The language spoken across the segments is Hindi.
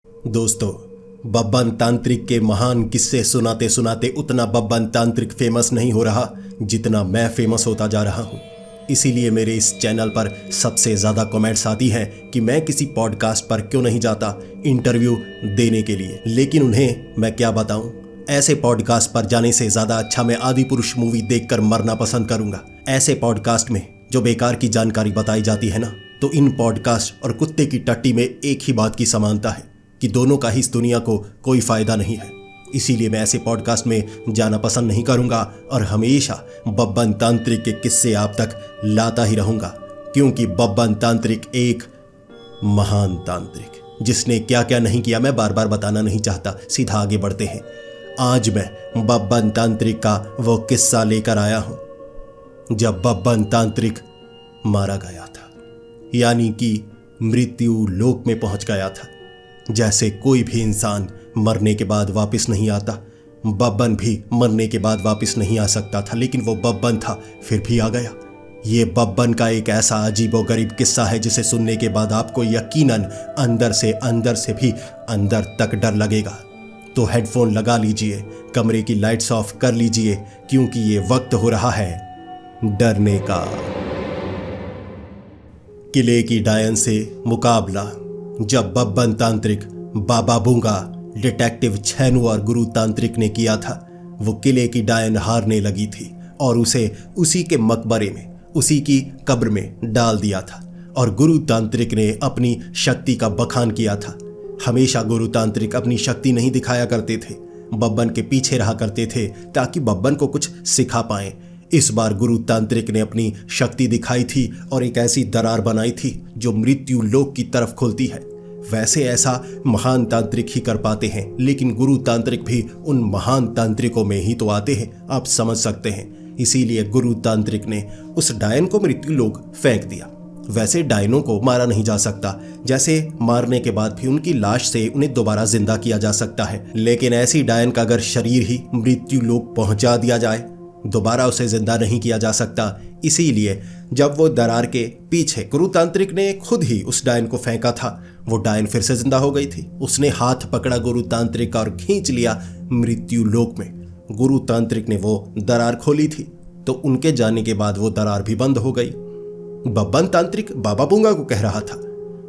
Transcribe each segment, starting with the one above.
दोस्तों, बब्बन तांत्रिक के महान किस्से सुनाते सुनाते उतना बब्बन तांत्रिक फेमस नहीं हो रहा जितना मैं फेमस होता जा रहा हूँ। इसीलिए मेरे इस चैनल पर सबसे ज़्यादा कमेंट्स आती हैं कि मैं किसी पॉडकास्ट पर क्यों नहीं जाता इंटरव्यू देने के लिए। लेकिन उन्हें मैं क्या बताऊं, ऐसे पॉडकास्ट पर जाने से ज़्यादा अच्छा मैं आदिपुरुष मूवी देखकर मरना पसंद करूंगा। ऐसे पॉडकास्ट में जो बेकार की जानकारी बताई जाती है ना, तो इन पॉडकास्ट और कुत्ते की टट्टी में एक ही बात की समानता है कि दोनों का ही इस दुनिया को कोई फायदा नहीं है। इसीलिए मैं ऐसे पॉडकास्ट में जाना पसंद नहीं करूंगा और हमेशा बब्बन तांत्रिक के किस्से आप तक लाता ही रहूंगा, क्योंकि बब्बन तांत्रिक एक महान तांत्रिक, जिसने क्या क्या नहीं किया मैं बार बार बताना नहीं चाहता। सीधा आगे बढ़ते हैं। आज मैं बब्बन तांत्रिक का वो किस्सा लेकर आया हूं जब बब्बन तांत्रिक मारा गया था, यानी कि मृत्यु लोक में पहुंच गया था। जैसे कोई भी इंसान मरने के बाद वापस नहीं आता, बब्बन भी मरने के बाद वापस नहीं आ सकता था, लेकिन वो बब्बन था फिर भी आ गया। ये बब्बन का एक ऐसा अजीबोगरीब किस्सा है जिसे सुनने के बाद आपको यकीनन अंदर से भी अंदर तक डर लगेगा। तो हेडफोन लगा लीजिए, कमरे की लाइट्स ऑफ कर लीजिए, क्योंकि ये वक्त हो रहा है डरने का। किले की डायन से मुकाबला। जब बब्बन तांत्रिक, बाबा बूंगा, डिटेक्टिव छैनू और गुरु तांत्रिक ने किया था, वो किले की डायन हारने लगी थी और उसे उसी के मकबरे में, उसी की कब्र में डाल दिया था। और गुरु तांत्रिक ने अपनी शक्ति का बखान किया था। हमेशा गुरु तांत्रिक अपनी शक्ति नहीं दिखाया करते थे, बब्बन के पीछे रहा करते थे ताकि बब्बन को कुछ सिखा पाएं। इस बार गुरु तांत्रिक ने अपनी शक्ति दिखाई थी और एक ऐसी दरार बनाई थी जो मृत्यु लोक की तरफ खुलती है। वैसे ऐसा महान तांत्रिक ही कर पाते हैं, लेकिन गुरु तांत्रिक भी उन महान तांत्रिकों में ही तो आते हैं, आप समझ सकते हैं। इसीलिए गुरु तांत्रिक ने उस डायन को मृत्यु लोक फेंक दिया। वैसे डायनों को मारा नहीं जा सकता, जैसे मारने के बाद भी उनकी लाश से उन्हें दोबारा जिंदा किया जा सकता है, लेकिन ऐसी डायन का अगर शरीर ही मृत्यु लोक पहुंचा दिया जाए, दोबारा उसे जिंदा नहीं किया जा सकता। इसीलिए जब वो दरार के पीछे गुरु तांत्रिक ने खुद ही उस डायन को फेंका था, वो डायन फिर से जिंदा हो गई थी। उसने हाथ पकड़ा गुरु तांत्रिक का और खींच लिया मृत्यु लोक में। गुरु तांत्रिक ने वो दरार खोली थी, तो उनके जाने के बाद वो दरार भी बंद हो गई। बब्बन तांत्रिक बाबा बूंगा को कह रहा था,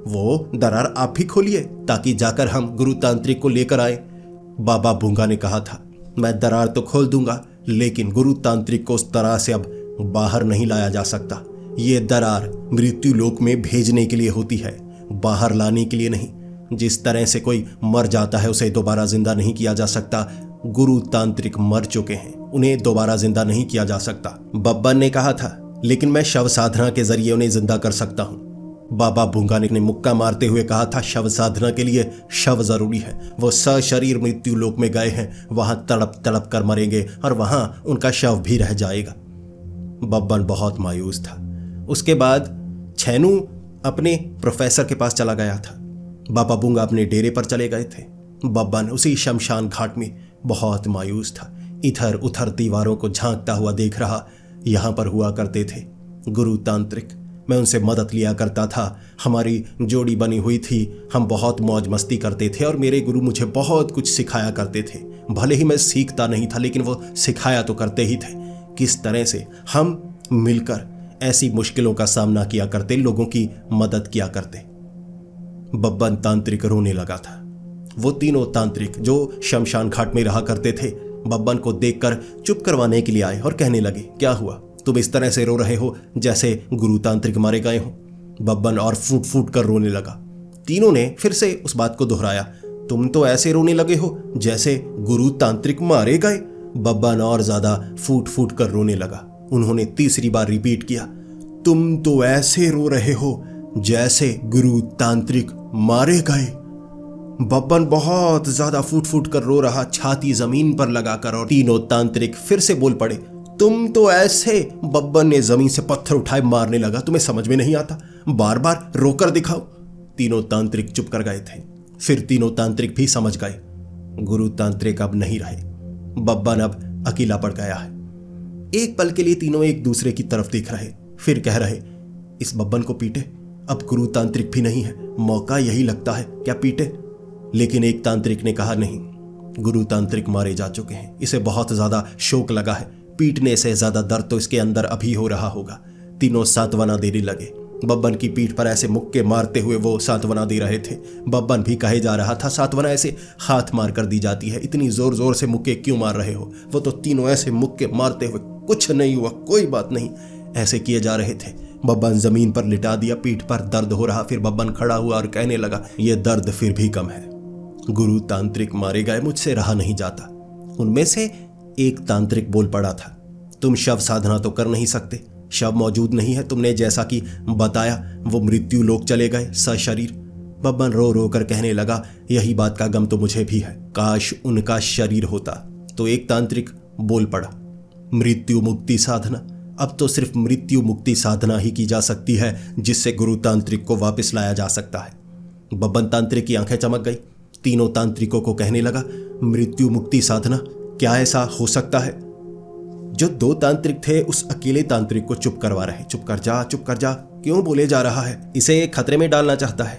वो दरार आप भी खोलिए ताकि जाकर हम गुरु तांत्रिक को लेकर आए। बाबा बूंगा ने कहा था, मैं दरार तो खोल दूंगा, लेकिन गुरु तांत्रिक को उस तरह से अब बाहर नहीं लाया जा सकता। ये दरार मृत्यु लोक में भेजने के लिए होती है, बाहर लाने के लिए नहीं। जिस तरह से कोई मर जाता है उसे दोबारा जिंदा नहीं किया जा सकता। गुरु तांत्रिक मर चुके हैं, उन्हें दोबारा जिंदा नहीं किया जा सकता। बब्बन ने कहा था, लेकिन मैं शव साधना के जरिए उन्हें जिंदा कर सकता हूं। बाबा बूंगा ने मुक्का मारते हुए कहा था, शव साधना के लिए शव जरूरी है। वो सशरीर मृत्यु लोक में गए हैं, वहां तड़प तड़प कर मरेंगे और वहां उनका शव भी रह जाएगा। बब्बन बहुत मायूस था। उसके बाद छैनू अपने प्रोफेसर के पास चला गया था। बाबा बूंगा अपने डेरे पर चले गए थे। बब्बन उसी शमशान घाट में बहुत मायूस था, इधर उधर दीवारों को झांकता हुआ देख रहा। यहां पर हुआ करते थे गुरु तांत्रिक, मैं उनसे मदद लिया करता था, हमारी जोड़ी बनी हुई थी, हम बहुत मौज मस्ती करते थे और मेरे गुरु मुझे बहुत कुछ सिखाया करते थे। भले ही मैं सीखता नहीं था, लेकिन वो सिखाया तो करते ही थे। किस तरह से हम मिलकर ऐसी मुश्किलों का सामना किया करते, लोगों की मदद किया करते। बब्बन तांत्रिक रोने लगा था। वो तीनों तांत्रिक जो शमशान घाट में रहा करते थे, बब्बन को देखकर चुप करवाने के लिए आए और कहने लगे, क्या हुआ, तुम इस तरह से रो रहे हो जैसे गुरु तांत्रिक मारे गए हो। बब्बन और फूट फूट कर रोने लगा। तीनों ने फिर से उस बात को दोहराया, तुम तो ऐसे रोने लगे हो जैसे गुरु तांत्रिक मारे गए। बब्बन और ज्यादा फूट फूट कर रोने लगा। उन्होंने तीसरी बार रिपीट किया, तुम तो ऐसे रो रहे हो जैसे गुरु तांत्रिक मारे गए। बब्बन बहुत ज्यादा फूट फूट कर रो रहा, छाती जमीन पर लगाकर, और तीनों तांत्रिक फिर से बोल पड़े, तुम तो ऐसे। बब्बन ने जमीन से पत्थर उठाए मारने लगा, तुम्हें समझ में नहीं आता, बार बार रोकर दिखाओ। तीनों तांत्रिक चुप कर गए थे। फिर तीनों तांत्रिक भी समझ गए, गुरु तांत्रिक अब नहीं रहे, बब्बन अब अकेला पड़ गया है। एक पल के लिए तीनों एक दूसरे की तरफ देख रहे, फिर कह रहे, इस बब्बन को पीटे, अब गुरु तांत्रिक भी नहीं है, मौका यही लगता है, क्या पीटे। लेकिन एक तांत्रिक ने कहा, नहीं, गुरु तांत्रिक मारे जा चुके हैं, इसे बहुत ज्यादा शोक लगा है, पीटने से ज्यादा दर्द तो इसके अंदर अभी हो रहा होगा। तीनों सांत्वना देने लगे। बब्बन की पीठ पर ऐसे मुक्के मारते हुए वो सांत्वना दे रहे थे। बब्बन भी कहे जा रहा था, सांत्वना ऐसे हाथ मार कर दी जाती है, इतनी जोर जोर से मुक्के क्यों मार रहे हो? वो तो तीनों ऐसे मुक्के मारते हुए, कुछ नहीं हुआ, कोई बात नहीं, ऐसे किए जा रहे थे। बब्बन जमीन पर लिटा दिया, पीठ पर दर्द हो रहा। फिर बब्बन खड़ा हुआ और कहने लगा, ये दर्द फिर भी कम है, गुरु तांत्रिक मारे गए, मुझसे रहा नहीं जाता। उनमें से एक तांत्रिक बोल पड़ा था, तुम शव साधना तो कर नहीं सकते, शव मौजूद नहीं है, तुमने जैसा कि बताया वो मृत्यु लोक चले गए सशरीर। बब्बन रो रो कर कहने लगा, यही बात का गम तो मुझे भी है, काश उनका शरीर होता। तो एक तांत्रिक बोल पड़ा, मृत्यु मुक्ति साधना, अब तो सिर्फ मृत्यु मुक्ति साधना ही की जा सकती है जिससे गुरु तांत्रिक को वापस लाया जा सकता है। बब्बन तांत्रिक की आंखें चमक गई। तीनों तांत्रिकों को कहने लगा, मृत्यु मुक्ति साधना, क्या ऐसा हो सकता है? जो दो तांत्रिक थे उस अकेले तांत्रिक को चुप करवा रहे। चुप कर जा, चुप कर जा, क्यों बोले जा रहा है, इसे खतरे में डालना चाहता है।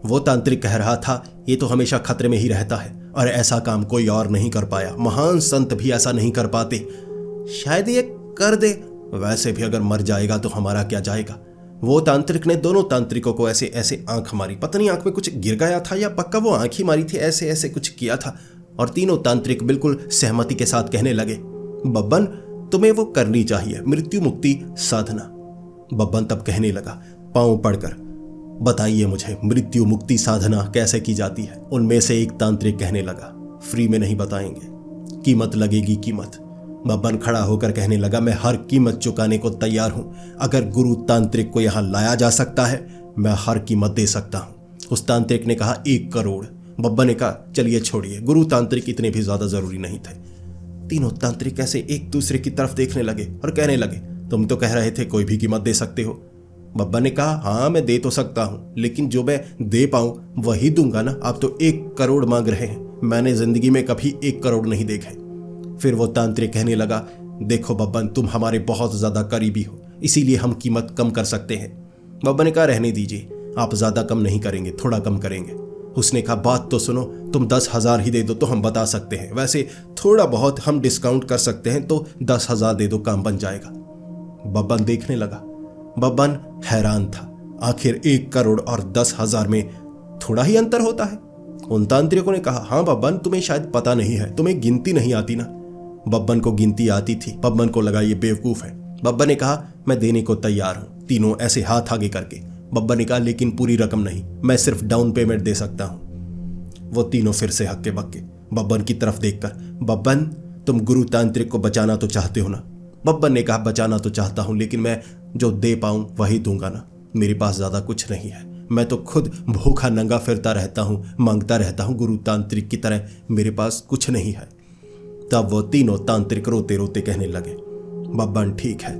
वो तांत्रिक कह रहा था, ये तो हमेशा खतरे में ही रहता है और ऐसा काम कोई और नहीं कर पाया, महान संत भी ऐसा नहीं कर पाते, शायद ये कर दे, वैसे भी अगर मर जाएगा तो हमारा क्या जाएगा। वो तांत्रिक ने दोनों तांत्रिकों को ऐसे ऐसे आंख मारी, पता नहीं आंख में कुछ गिर गया था या पक्का वो आंख ही मारी थी, ऐसे ऐसे कुछ किया था। और तीनों तांत्रिक बिल्कुल सहमति के साथ कहने लगे, बब्बन तुम्हें वो करनी चाहिए, मृत्यु मुक्ति साधना। बब्बन तब कहने लगा, पांव पड़कर बताइए मुझे मृत्यु मुक्ति साधना कैसे की जाती है। उनमें से एक तांत्रिक कहने लगा, फ्री में नहीं बताएंगे, कीमत लगेगी, कीमत। बब्बन खड़ा होकर कहने लगा, मैं हर कीमत चुकाने को तैयार हूं, अगर गुरु तांत्रिक को यहां लाया जा सकता है मैं हर कीमत दे सकता हूं। उस तांत्रिक ने कहा, 1 करोड़। बब्बन ने कहा, चलिए छोड़िए, गुरु तांत्रिक इतने भी ज्यादा जरूरी नहीं थे। तीनों तांत्रिक ऐसे एक दूसरे की तरफ देखने लगे और कहने लगे, तुम तो कह रहे थे कोई भी कीमत दे सकते हो। बब्बन ने कहा, हाँ मैं दे तो सकता हूं, लेकिन जो मैं दे पाऊं वही दूंगा ना। आप तो 1 करोड़ मांग रहे हैं, मैंने जिंदगी में कभी 1 करोड़ नहीं देखे। फिर वो तांत्रिक कहने लगा, देखो बब्बन, तुम हमारे बहुत ज्यादा करीबी हो, इसीलिए हम कीमत कम कर सकते हैं। बब्बन ने कहा, रहने दीजिए, आप ज्यादा कम नहीं करेंगे, थोड़ा कम करेंगे। उसने कहा, बात तो सुनो, तुम 10,000 ही दे दो तो हम बता सकते हैं, वैसे थोड़ा बहुत हम डिस्काउंट कर सकते हैं, तो 10,000 दे दो, काम बन जाएगा। बब्बन देखने लगा। बब्बन हैरान था, आखिर 1 करोड़ और 10,000 में थोड़ा ही अंतर होता है। उन तांत्रिकों ने कहा, हाँ बब्बन, तुम्हें शायद पता नहीं है, तुम्हें गिनती नहीं आती ना। बब्बन को गिनती आती थी। बब्बन को लगा ये बेवकूफ है। बब्बन ने कहा, मैं देने को तैयार हूं। तीनों ऐसे हाथ आगे करके। बब्बन ने कहा, लेकिन पूरी रकम नहीं, मैं सिर्फ डाउन पेमेंट दे सकता हूं। वो तीनों फिर से हक्के बक्के बब्बन की तरफ देखकर, बब्बन तुम गुरु तांत्रिक को बचाना तो चाहते हो ना? बब्बन ने कहा, बचाना तो चाहता हूं, लेकिन मैं जो दे पाऊं वही दूंगा ना, मेरे पास ज्यादा कुछ नहीं है, मैं तो खुद भूखा नंगा फिरता रहता हूं, मांगता रहता हूं, गुरु तांत्रिक की तरह मेरे पास कुछ नहीं है। तब वो तीनों तांत्रिक रोते रोते कहने लगे, बब्बन ठीक है,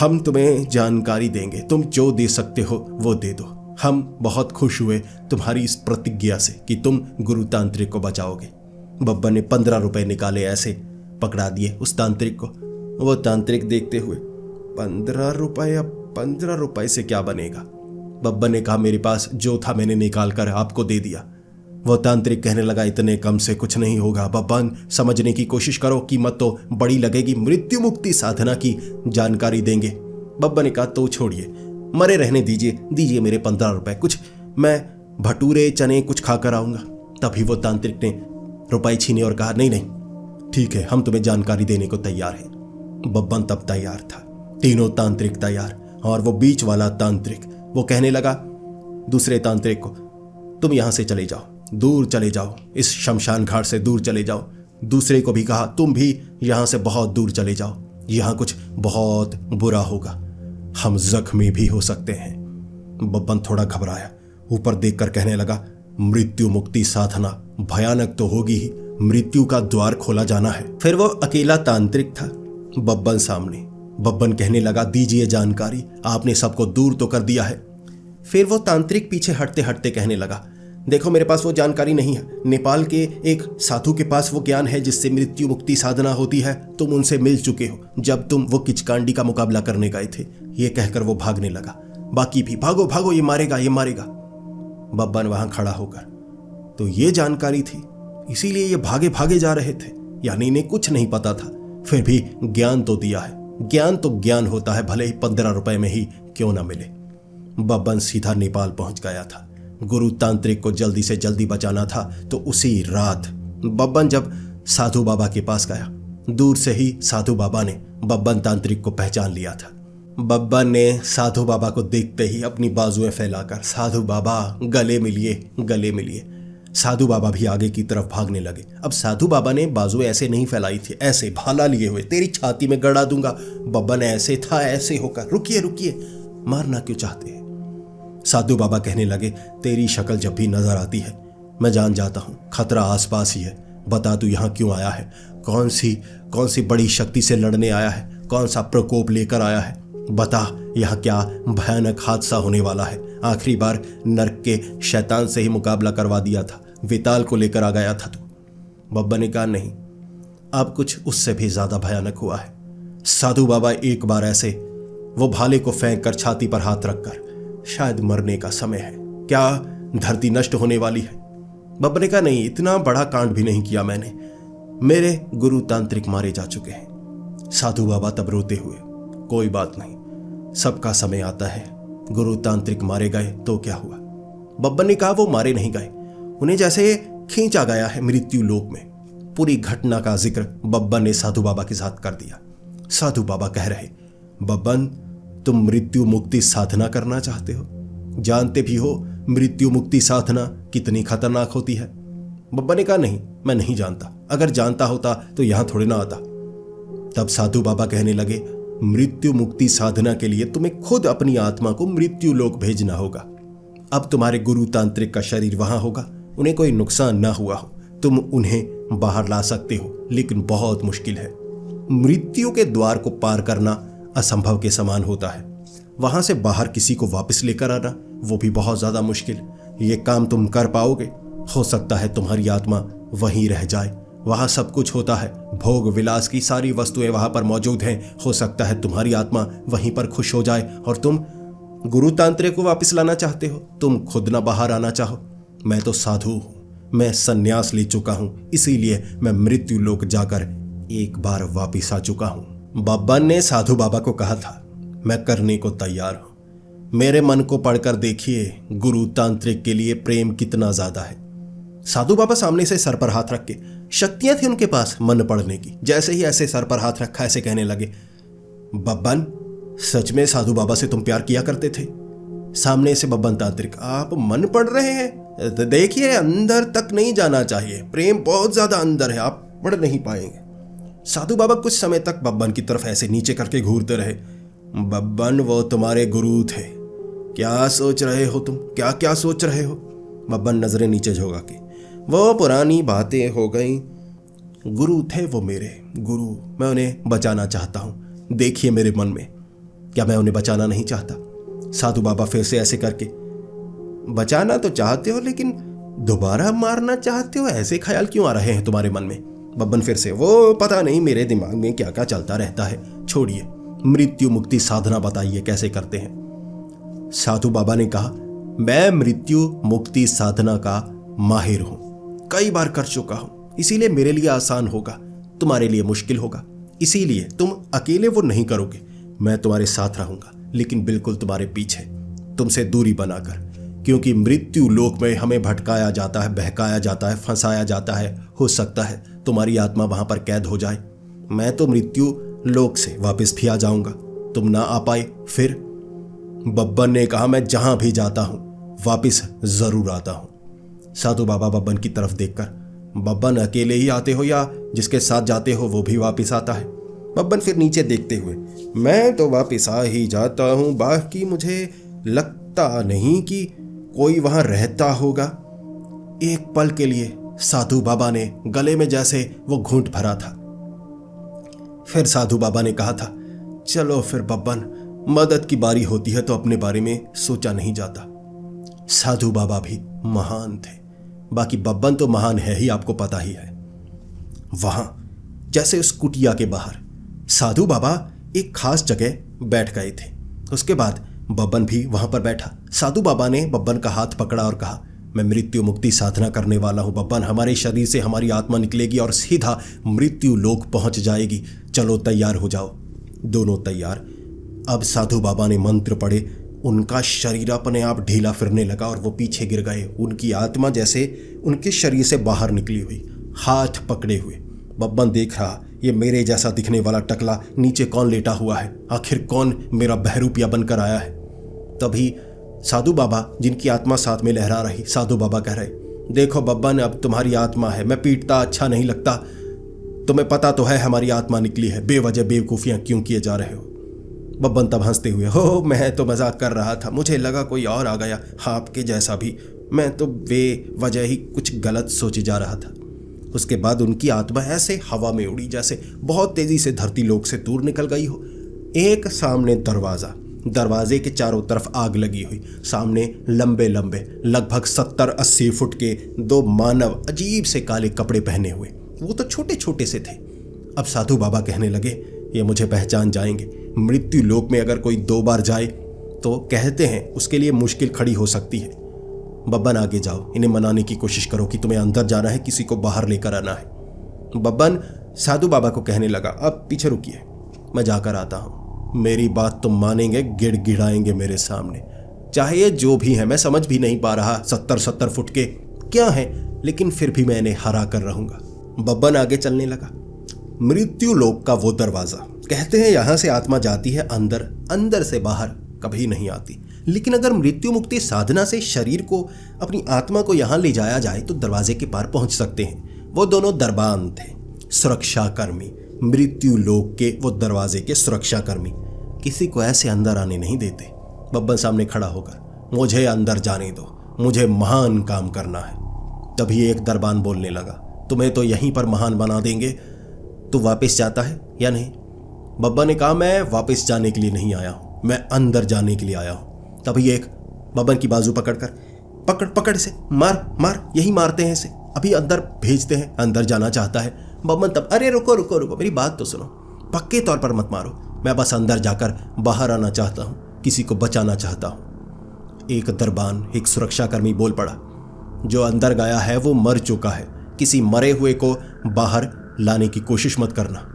हम तुम्हें जानकारी देंगे, तुम जो दे सकते हो वो दे दो। हम बहुत खुश हुए तुम्हारी इस प्रतिज्ञा से कि तुम गुरु तांत्रिक को बचाओगे। बब्बन ने 15 रुपए निकाले, ऐसे पकड़ा दिए उस तांत्रिक को। वो तांत्रिक देखते हुए, 15 रुपए, अब 15 रुपए से क्या बनेगा? बब्बन ने कहा, मेरे पास जो था मैंने निकाल कर आपको दे दिया। वो तांत्रिक कहने लगा, इतने कम से कुछ नहीं होगा बब्बन, समझने की कोशिश करो, कीमत तो बड़ी लगेगी, मृत्यु मुक्ति साधना की जानकारी देंगे। बब्बन ने कहा, तो छोड़िए, मरे रहने दीजिए, दीजिए मेरे 15 रुपए, कुछ मैं भटूरे चने कुछ खाकर आऊंगा। तभी वो तांत्रिक ने रुपए छीने और कहा, नहीं नहीं ठीक है, हम तुम्हें जानकारी देने को तैयार हैं। बब्बन तब तैयार था, तीनों तांत्रिक तैयार, और वो बीच वाला तांत्रिक वो कहने लगा दूसरे तांत्रिक को, तुम यहां से चले जाओ, दूर चले जाओ, इस शमशान घाट से दूर चले जाओ। दूसरे को भी कहा, तुम भी यहां से बहुत दूर चले जाओ, यहां कुछ बहुत बुरा होगा, हम जख्मी भी हो सकते हैं। बब्बन थोड़ा घबराया, ऊपर देखकर कहने लगा, मृत्यु मुक्ति साधना भयानक तो होगी ही, मृत्यु का द्वार खोला जाना है। फिर वो अकेला तांत्रिक था बब्बन सामने। बब्बन कहने लगा, दीजिए जानकारी, आपने सबको दूर तो कर दिया है। फिर वो तांत्रिक पीछे हटते हटते कहने लगा, देखो मेरे पास वो जानकारी नहीं है, नेपाल के एक साधु के पास वो ज्ञान है जिससे मृत्यु मुक्ति साधना होती है, तुम उनसे मिल चुके हो जब तुम वो किचकांडी का मुकाबला करने गए थे। ये कहकर वो भागने लगा। बाकी भी, भागो भागो, ये मारेगा, ये मारेगा। बब्बन वहां खड़ा होकर तो ये जानकारी थी, इसीलिए ये भागे भागे जा रहे थे। यानी इन्हें कुछ नहीं पता था, फिर भी ज्ञान तो दिया है। ज्ञान तो ज्ञान होता है, भले ही 15 रुपए में ही क्यों ना मिले। बब्बन सीधा नेपाल पहुंच गया था। गुरु तांत्रिक को जल्दी से जल्दी बचाना था, तो उसी रात बब्बन जब साधु बाबा के पास गया, दूर से ही साधु बाबा ने बब्बन तांत्रिक को पहचान लिया था। बब्बन ने साधु बाबा को देखते ही अपनी बाजुएं फैलाकर, साधु बाबा गले मिलिए, गले मिलिए। साधु बाबा भी आगे की तरफ भागने लगे। अब साधु बाबा ने बाजुएं ऐसे नहीं फैलाई थी, ऐसे भाला लिए हुए, तेरी छाती में गड़ा दूंगा। बब्बन ऐसे था, ऐसे होकर, रुकिए रुकिए, मारना क्यों चाहते हैं? साधु बाबा कहने लगे, तेरी शक्ल जब भी नजर आती है मैं जान जाता हूं खतरा आसपास ही है। बता तू यहां क्यों आया है? कौन सी बड़ी शक्ति से लड़ने आया है? कौन सा प्रकोप लेकर आया है? बता, यहां क्या भयानक हादसा होने वाला है? आखिरी बार नर्क के शैतान से ही मुकाबला करवा दिया था, विताल को लेकर आ गया था तू। बब्बन ने कहा, नहीं, अब कुछ उससे भी ज्यादा भयानक हुआ है। साधु बाबा एक बार ऐसे वो भाले को फेंक कर छाती पर हाथ रखकर, शायद मरने का समय है, क्या धरती नष्ट होने वाली है? बब्बन ने कहा, नहीं, इतना बड़ा कांड भी नहीं किया मैंने, मेरे गुरु तांत्रिक मारे जा चुके हैं। साधु बाबा तब रोते हुए, कोई बात नहीं, सबका समय आता है। गुरु तांत्रिक मारे गए तो क्या हुआ? बब्बन ने कहा, वो मारे नहीं गए, उन्हें जैसे खींचा गया है मृत्यु लोक में। पूरी घटना का जिक्र बब्बन ने साधु बाबा के साथ कर दिया। साधु बाबा कह रहे, बब्बन, तुम मृत्यु मुक्ति साधना करना चाहते हो? जानते भी हो मृत्यु मुक्ति साधना कितनी खतरनाक होती है? बब्बन ने कहा, नहीं, मैं नहीं जानता, अगर जानता होता तो यहां थोड़े ना आता। तब साधु बाबा कहने लगे, मृत्यु मुक्ति साधना के लिए तुम्हें खुद अपनी आत्मा को मृत्यु लोक भेजना होगा। अब तुम्हारे गुरु तांत्रिक का शरीर वहां होगा, उन्हें कोई नुकसान ना हुआ हो, तुम उन्हें बाहर ला सकते हो, लेकिन बहुत मुश्किल है। मृत्यु के द्वार को पार करना असंभव के समान होता है। वहां से बाहर किसी को वापस लेकर आना, वो भी बहुत ज्यादा मुश्किल। ये काम तुम कर पाओगे? हो सकता है तुम्हारी आत्मा वहीं रह जाए, वहां सब कुछ होता है, भोग विलास की सारी वस्तुएं वहां पर मौजूद हैं। हो सकता है तुम्हारी आत्मा वहीं पर खुश हो जाए और तुम गुरु तांत्रिक को वापस लाना चाहते हो, तुम खुद ना बाहर आना चाहो। मैं तो साधु हूं, मैं संन्यास ले चुका हूं, इसीलिए मैं मृत्यु लोक जाकर एक बार वापिस आ चुका हूं। बब्बन ने साधु बाबा को कहा था, मैं करने को तैयार हूं, मेरे मन को पढ़कर देखिए गुरु तांत्रिक के लिए प्रेम कितना ज्यादा है। साधु बाबा सामने से सर पर हाथ रख के, शक्तियां थी उनके पास मन पढ़ने की, जैसे ही ऐसे सर पर हाथ रखा ऐसे कहने लगे, बब्बन, सच में साधु बाबा से तुम प्यार किया करते थे? सामने से बब्बन तांत्रिक, आप मन पढ़ रहे हैं? देखिए, अंदर तक नहीं जाना चाहिए, प्रेम बहुत ज्यादा अंदर है, आप पढ़ नहीं पाएंगे। साधु बाबा कुछ समय तक बब्बन की तरफ ऐसे नीचे करके घूरते रहे। बब्बन, वो तुम्हारे गुरु थे, क्या सोच रहे हो तुम? क्या क्या सोच रहे हो? बब्बन नजरें नीचे झोंका के, वो पुरानी बातें हो गई, गुरु थे वो मेरे गुरु, मैं उन्हें बचाना चाहता हूं। देखिए मेरे मन में, क्या मैं उन्हें बचाना नहीं चाहता? साधु बाबा फिर से ऐसे करके, बचाना तो चाहते हो लेकिन दोबारा मारना चाहते हो, ऐसे ख्याल क्यों आ रहे हैं तुम्हारे मन में? बब्बन फिर से, वो पता नहीं मेरे दिमाग में क्या क्या चलता रहता है, छोड़िए, मृत्यु मुक्ति साधना बताइए कैसे करते हैं। साधु बाबा ने कहा, मैं मृत्यु मुक्ति साधना का माहिर हूं, कई बार कर चुका हूं, इसीलिए मेरे लिए आसान होगा, तुम्हारे लिए मुश्किल होगा, इसीलिए तुम अकेले वो नहीं करोगे, मैं तुम्हारे साथ रहूंगा, लेकिन बिल्कुल तुम्हारे पीछे, तुमसे दूरी बनाकर, क्योंकि मृत्यु लोक में हमें भटकाया जाता है, बहकाया जाता है, फंसाया जाता है। हो सकता है तुम्हारी आत्मा वहां पर कैद हो जाए। मैं तो मृत्यु लोक से वापस भी आ जाऊंगा, तुम ना आ पाए फिर? बब्बन ने कहा, मैं जहां भी जाता हूं वापिस जरूर आता हूं। साधु बाबा बब्बन की तरफ देखकर, बब्बन, अकेले ही आते हो या जिसके साथ जाते हो वो भी वापिस आता है? बब्बन फिर नीचे देखते हुए, मैं तो वापिस आ ही जाता हूं, बाकी मुझे लगता नहीं कि कोई वहां रहता होगा। एक पल के लिए साधु बाबा ने गले में जैसे वो घूंट भरा था। फिर साधु बाबा ने कहा था, चलो फिर बब्बन, मदद की बारी होती है तो अपने बारे में सोचा नहीं जाता। साधु बाबा भी महान थे, बाकी बब्बन तो महान है ही, आपको पता ही है। वहां जैसे उस कुटिया के बाहर साधु बाबा एक खास जगह बैठ गए थे। उसके बाद बब्बन भी वहां पर बैठा। साधु बाबा ने बब्बन का हाथ पकड़ा और कहा, मैं मृत्यु मुक्ति साधना करने वाला हूँ बब्बन। हमारे शरीर से हमारी आत्मा निकलेगी और सीधा मृत्यु लोक पहुँच जाएगी। चलो तैयार हो जाओ। दोनों तैयार। अब साधु बाबा ने मंत्र पढ़े, उनका शरीर अपने आप ढीला फिरने लगा और वो पीछे गिर गए। उनकी आत्मा जैसे उनके शरीर से बाहर निकली हुई, हाथ पकड़े हुए। बब्बन देख रहा, ये मेरे जैसा दिखने वाला टकला नीचे कौन लेटा हुआ है? आखिर कौन मेरा बहरूपिया बनकर आया है? तभी साधु बाबा, जिनकी आत्मा साथ में लहरा रही, साधु बाबा कह रहे, देखो बब्बन, अब तुम्हारी आत्मा है, मैं पीटता अच्छा नहीं लगता। तुम्हें पता तो है हमारी आत्मा निकली है, बेवजह बेवकूफ़ियाँ क्यों किए जा रहे हो? बब्बन तब हंसते हुए, हो मैं तो मजाक कर रहा था, मुझे लगा कोई और आ गया आपके जैसा भी। मैं तो बेवजह ही कुछ गलत सोचे जा रहा था। उसके बाद उनकी आत्मा ऐसे हवा में उड़ी जैसे बहुत तेजी से धरती लोक से दूर निकल गई हो। एक सामने दरवाज़ा, दरवाजे के चारों तरफ आग लगी हुई, सामने लंबे लंबे लगभग 70-80 फुट के दो मानव अजीब से काले कपड़े पहने हुए, वो तो छोटे छोटे से थे। अब साधु बाबा कहने लगे, ये मुझे पहचान जाएंगे। मृत्यु लोक में अगर कोई 2 बार जाए तो कहते हैं उसके लिए मुश्किल खड़ी हो सकती है। बब्बन आगे जाओ, इन्हें मनाने की कोशिश करो कि तुम्हें अंदर जाना है, किसी को बाहर लेकर आना है। बब्बन साधु बाबा को कहने लगा, अब पीछे रुकिए, मैं जाकर आता हूँ। मेरी बात तुम मानेंगे, गिड़गिड़ाएंगे मेरे सामने, चाहे ये जो भी है। मैं समझ भी नहीं पा रहा 70-70 फुट के क्या है, लेकिन फिर भी मैं इन्हें हरा कर रहूंगा। बब्बन आगे चलने लगा। मृत्यु लोक का वो दरवाजा, कहते हैं यहां से आत्मा जाती है अंदर, अंदर से बाहर कभी नहीं आती। लेकिन अगर मृत्यु मुक्ति साधना से शरीर को, अपनी आत्मा को यहां ले जाया जाए तो दरवाजे के पार पहुंच सकते हैं। वो दोनों दरबान थे, सुरक्षाकर्मी, मृत्यु लोक के वो दरवाजे के सुरक्षाकर्मी। किसी को ऐसे अंदर आने नहीं देते। बब्बन सामने खड़ा होकर, मुझे अंदर जाने दो, मुझे महान काम करना है। तभी एक दरबान बोलने लगा, तुम्हें तो यहीं पर महान बना देंगे, तू वापस जाता है या नहीं? बब्बन ने कहा, मैं वापस जाने के लिए नहीं आया हूँ, मैं अंदर जाने के लिए आया हूँ। तभी एक बब्बन की बाजू पकड़कर, पकड़ से मार, यही मारते हैं इसे, अभी अंदर भेजते हैं, अंदर जाना चाहता है। बब्बन तब, अरे रुको, मेरी बात तो सुनो, पक्के तौर पर मत मारो, मैं बस अंदर जाकर बाहर आना चाहता हूँ, किसी को बचाना चाहता हूँ। एक दरबान, एक सुरक्षाकर्मी बोल पड़ा, जो अंदर गया है वो मर चुका है, किसी मरे हुए को बाहर लाने की कोशिश मत करना।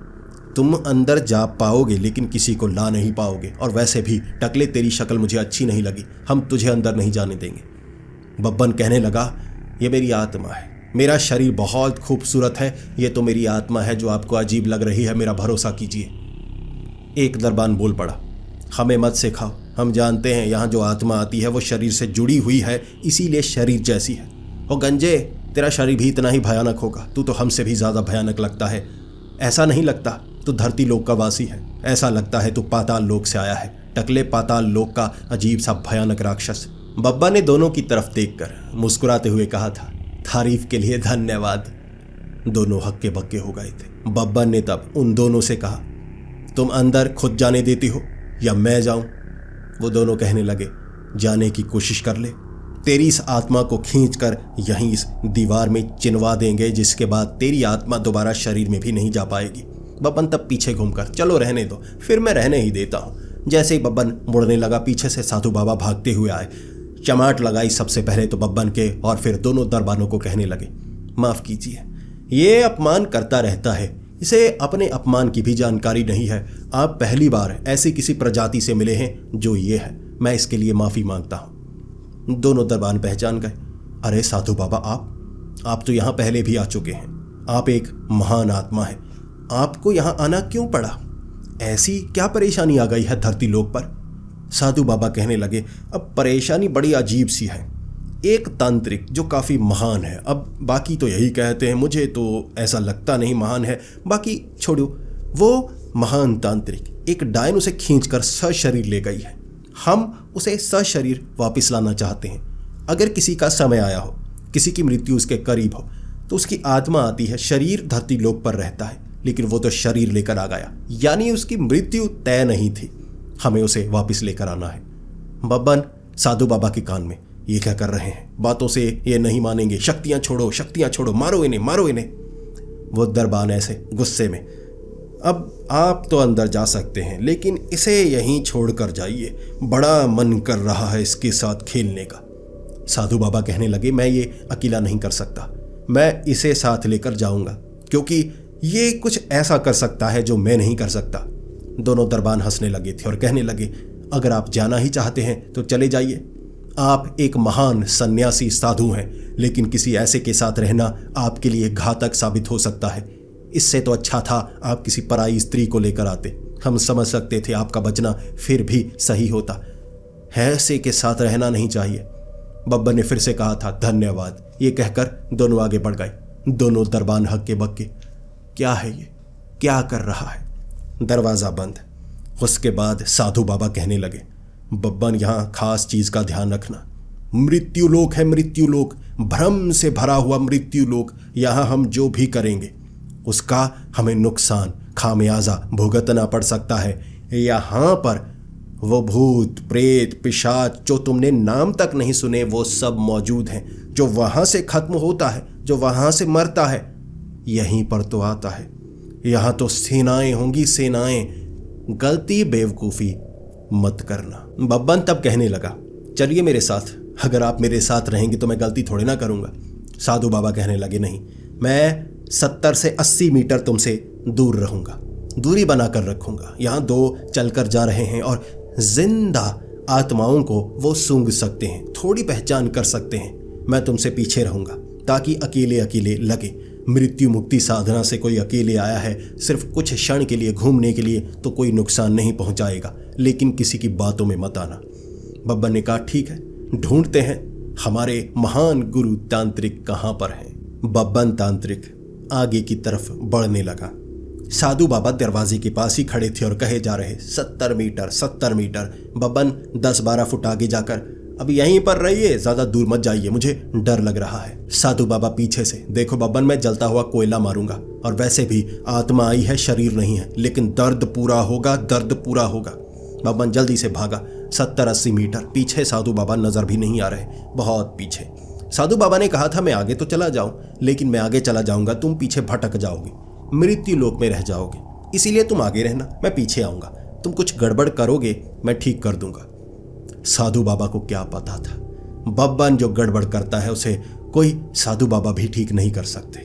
तुम अंदर जा पाओगे लेकिन किसी को ला नहीं पाओगे, और वैसे भी टकले तेरी शक्ल मुझे अच्छी नहीं लगी, हम तुझे अंदर नहीं जाने देंगे। बब्बन कहने लगा, ये मेरी आत्मा है, मेरा शरीर बहुत खूबसूरत है, ये तो मेरी आत्मा है जो आपको अजीब लग रही है, मेरा भरोसा कीजिए। एक दरबान बोल पड़ा, हमें मत सिखाओ, हम जानते हैं यहाँ जो आत्मा आती है वो शरीर से जुड़ी हुई है, इसीलिए शरीर जैसी है। ओ गंजे, तेरा शरीर भी इतना ही भयानक होगा, तू तो हमसे भी ज़्यादा भयानक लगता है। ऐसा नहीं लगता तू धरती लोक का वासी है, ऐसा लगता है तू पाताल लोक से आया है, टकले पाताल लोक का अजीब सा भयानक राक्षस। बब्बा ने दोनों की तरफ देखकर मुस्कुराते हुए कहा था, तारीफ के लिए धन्यवाद। दोनों हक्के बक्के हो गए थे। बब्बा ने तब उन दोनों से कहा, तुम अंदर खुद जाने देती हो या मैं जाऊं? वो दोनों कहने लगे, जाने की कोशिश कर ले, तेरी इस आत्मा को खींचकर यहीं इस दीवार में चिनवा देंगे, जिसके बाद तेरी आत्मा दोबारा शरीर में भी नहीं जा पाएगी। बब्बन तब पीछे घूमकर, चलो रहने दो, फिर मैं रहने ही देता हूँ। जैसे ही बब्बन मुड़ने लगा, पीछे से साधु बाबा भागते हुए आए, चमाट लगाई सबसे पहले तो बब्बन के, और फिर दोनों दरबानों को कहने लगे, माफ़ कीजिए, ये अपमान करता रहता है, इसे अपने अपमान की भी जानकारी नहीं है। आप पहली बार ऐसी किसी प्रजाति से मिले हैं जो ये है, मैं इसके लिए माफ़ी मांगता हूँ। दोनों दरबान पहचान गए, अरे साधु बाबा, आप तो यहाँ पहले भी आ चुके हैं, आप एक महान आत्मा है, आपको यहाँ आना क्यों पड़ा? ऐसी क्या परेशानी आ गई है धरती लोक पर? साधु बाबा कहने लगे, अब परेशानी बड़ी अजीब सी है। एक तांत्रिक जो काफ़ी महान है, अब बाकी तो यही कहते हैं, मुझे तो ऐसा लगता नहीं महान है, बाकी छोड़ो, वो महान तांत्रिक एक डायन उसे खींचकर सशरीर ले गई है। हम उसे सशरीर वापस लाना चाहते हैं। अगर किसी का समय आया हो, किसी की मृत्यु उसके करीब हो, तो उसकी आत्मा आती है, शरीर धरती लोक पर रहता है, लेकिन वो तो शरीर लेकर आ गया, यानी उसकी मृत्यु तय नहीं थी, हमें उसे वापस लेकर आना है। बब्बन साधु बाबा के कान में, ये क्या कर रहे हैं, बातों से ये नहीं मानेंगे, शक्तियाँ छोड़ो, मारो इन्हें। वो दरबान ऐसे गुस्से में, अब आप तो अंदर जा सकते हैं, लेकिन इसे यहीं छोड़कर जाइए, बड़ा मन कर रहा है इसके साथ खेलने का। साधु बाबा कहने लगे, मैं ये अकेला नहीं कर सकता, मैं इसे साथ लेकर जाऊंगा, क्योंकि ये कुछ ऐसा कर सकता है जो मैं नहीं कर सकता। दोनों दरबान हंसने लगे थे और कहने लगे, अगर आप जाना ही चाहते हैं तो चले जाइए। आप एक महान सन्यासी साधु हैं, लेकिन किसी ऐसे के साथ रहना आपके लिए घातक साबित हो सकता है। इससे तो अच्छा था आप किसी पराई स्त्री को लेकर आते, हम समझ सकते थे आपका बचना फिर भी सही होता। ऐसे के साथ रहना नहीं चाहिए। बब्बर ने फिर से कहा था, धन्यवाद। ये कहकर दोनों आगे बढ़ गए। दोनों दरबान हक्के बक्के, क्या है ये, क्या कर रहा है? दरवाजा बंद। उसके बाद साधु बाबा कहने लगे, बब्बन, यहाँ खास चीज का ध्यान रखना। मृत्यु लोक है, मृत्यु लोक, भ्रम से भरा हुआ मृत्यु लोक। यहाँ हम जो भी करेंगे उसका हमें नुकसान, खामियाजा भुगतना पड़ सकता है। यहाँ पर वो भूत प्रेत पिशाच जो तुमने नाम तक नहीं सुने वो सब मौजूद हैं। जो वहां से खत्म होता है, जो वहां से मरता है, यहीं पर तो आता है। यहाँ तो सेनाएं होंगी, सेनाएं। गलती बेवकूफ़ी मत करना। बब्बन तब कहने लगा, चलिए मेरे साथ, अगर आप मेरे साथ रहेंगे तो मैं गलती थोड़ी ना करूँगा। साधु बाबा कहने लगे, नहीं, मैं 70 से 80 मीटर तुमसे दूर रहूँगा, दूरी बनाकर रखूँगा। यहाँ दो चलकर जा रहे हैं और जिंदा आत्माओं को वो सूंघ सकते हैं, थोड़ी पहचान कर सकते हैं। मैं तुमसे पीछे रहूँगा ताकि अकेले अकेले लगे। मृत्यु मुक्ति साधना से कोई अकेले आया है सिर्फ कुछ क्षण के लिए घूमने के लिए तो कोई नुकसान नहीं पहुंचाएगा, लेकिन किसी की बातों में मत आना। बब्बर ने कहा, ठीक है, ढूंढते हैं हमारे महान गुरु तांत्रिक कहाँ पर हैं। बब्बन तांत्रिक आगे की तरफ बढ़ने लगा। साधु बाबा दरवाजे के पास ही खड़े थे और कहे जा रहे, 70 मीटर 70 मीटर। बब्बन 10-12 फुट आगे जाकर, अब यहीं पर रहिए, ज्यादा दूर मत जाइए, मुझे डर लग रहा है। साधु बाबा पीछे से, देखो बब्बन, मैं जलता हुआ कोयला मारूंगा, और वैसे भी आत्मा आई है, शरीर नहीं है, लेकिन दर्द पूरा होगा, दर्द पूरा होगा। बब्बन जल्दी से भागा। 70-80 मीटर पीछे साधु बाबा नजर भी नहीं आ रहे, बहुत पीछे। साधु बाबा ने कहा था मैं आगे तो चला जाऊं, लेकिन मैं आगे चला जाऊंगा, तुम पीछे भटक जाओगे, मृत्यु लोक में रह जाओगे, इसीलिए तुम आगे रहना, मैं पीछे आऊंगा। तुम कुछ गड़बड़ करोगे, मैं ठीक कर दूंगा। साधु बाबा को क्या पता था, बब्बन जो गड़बड़ करता है उसे कोई साधु बाबा भी ठीक नहीं कर सकते।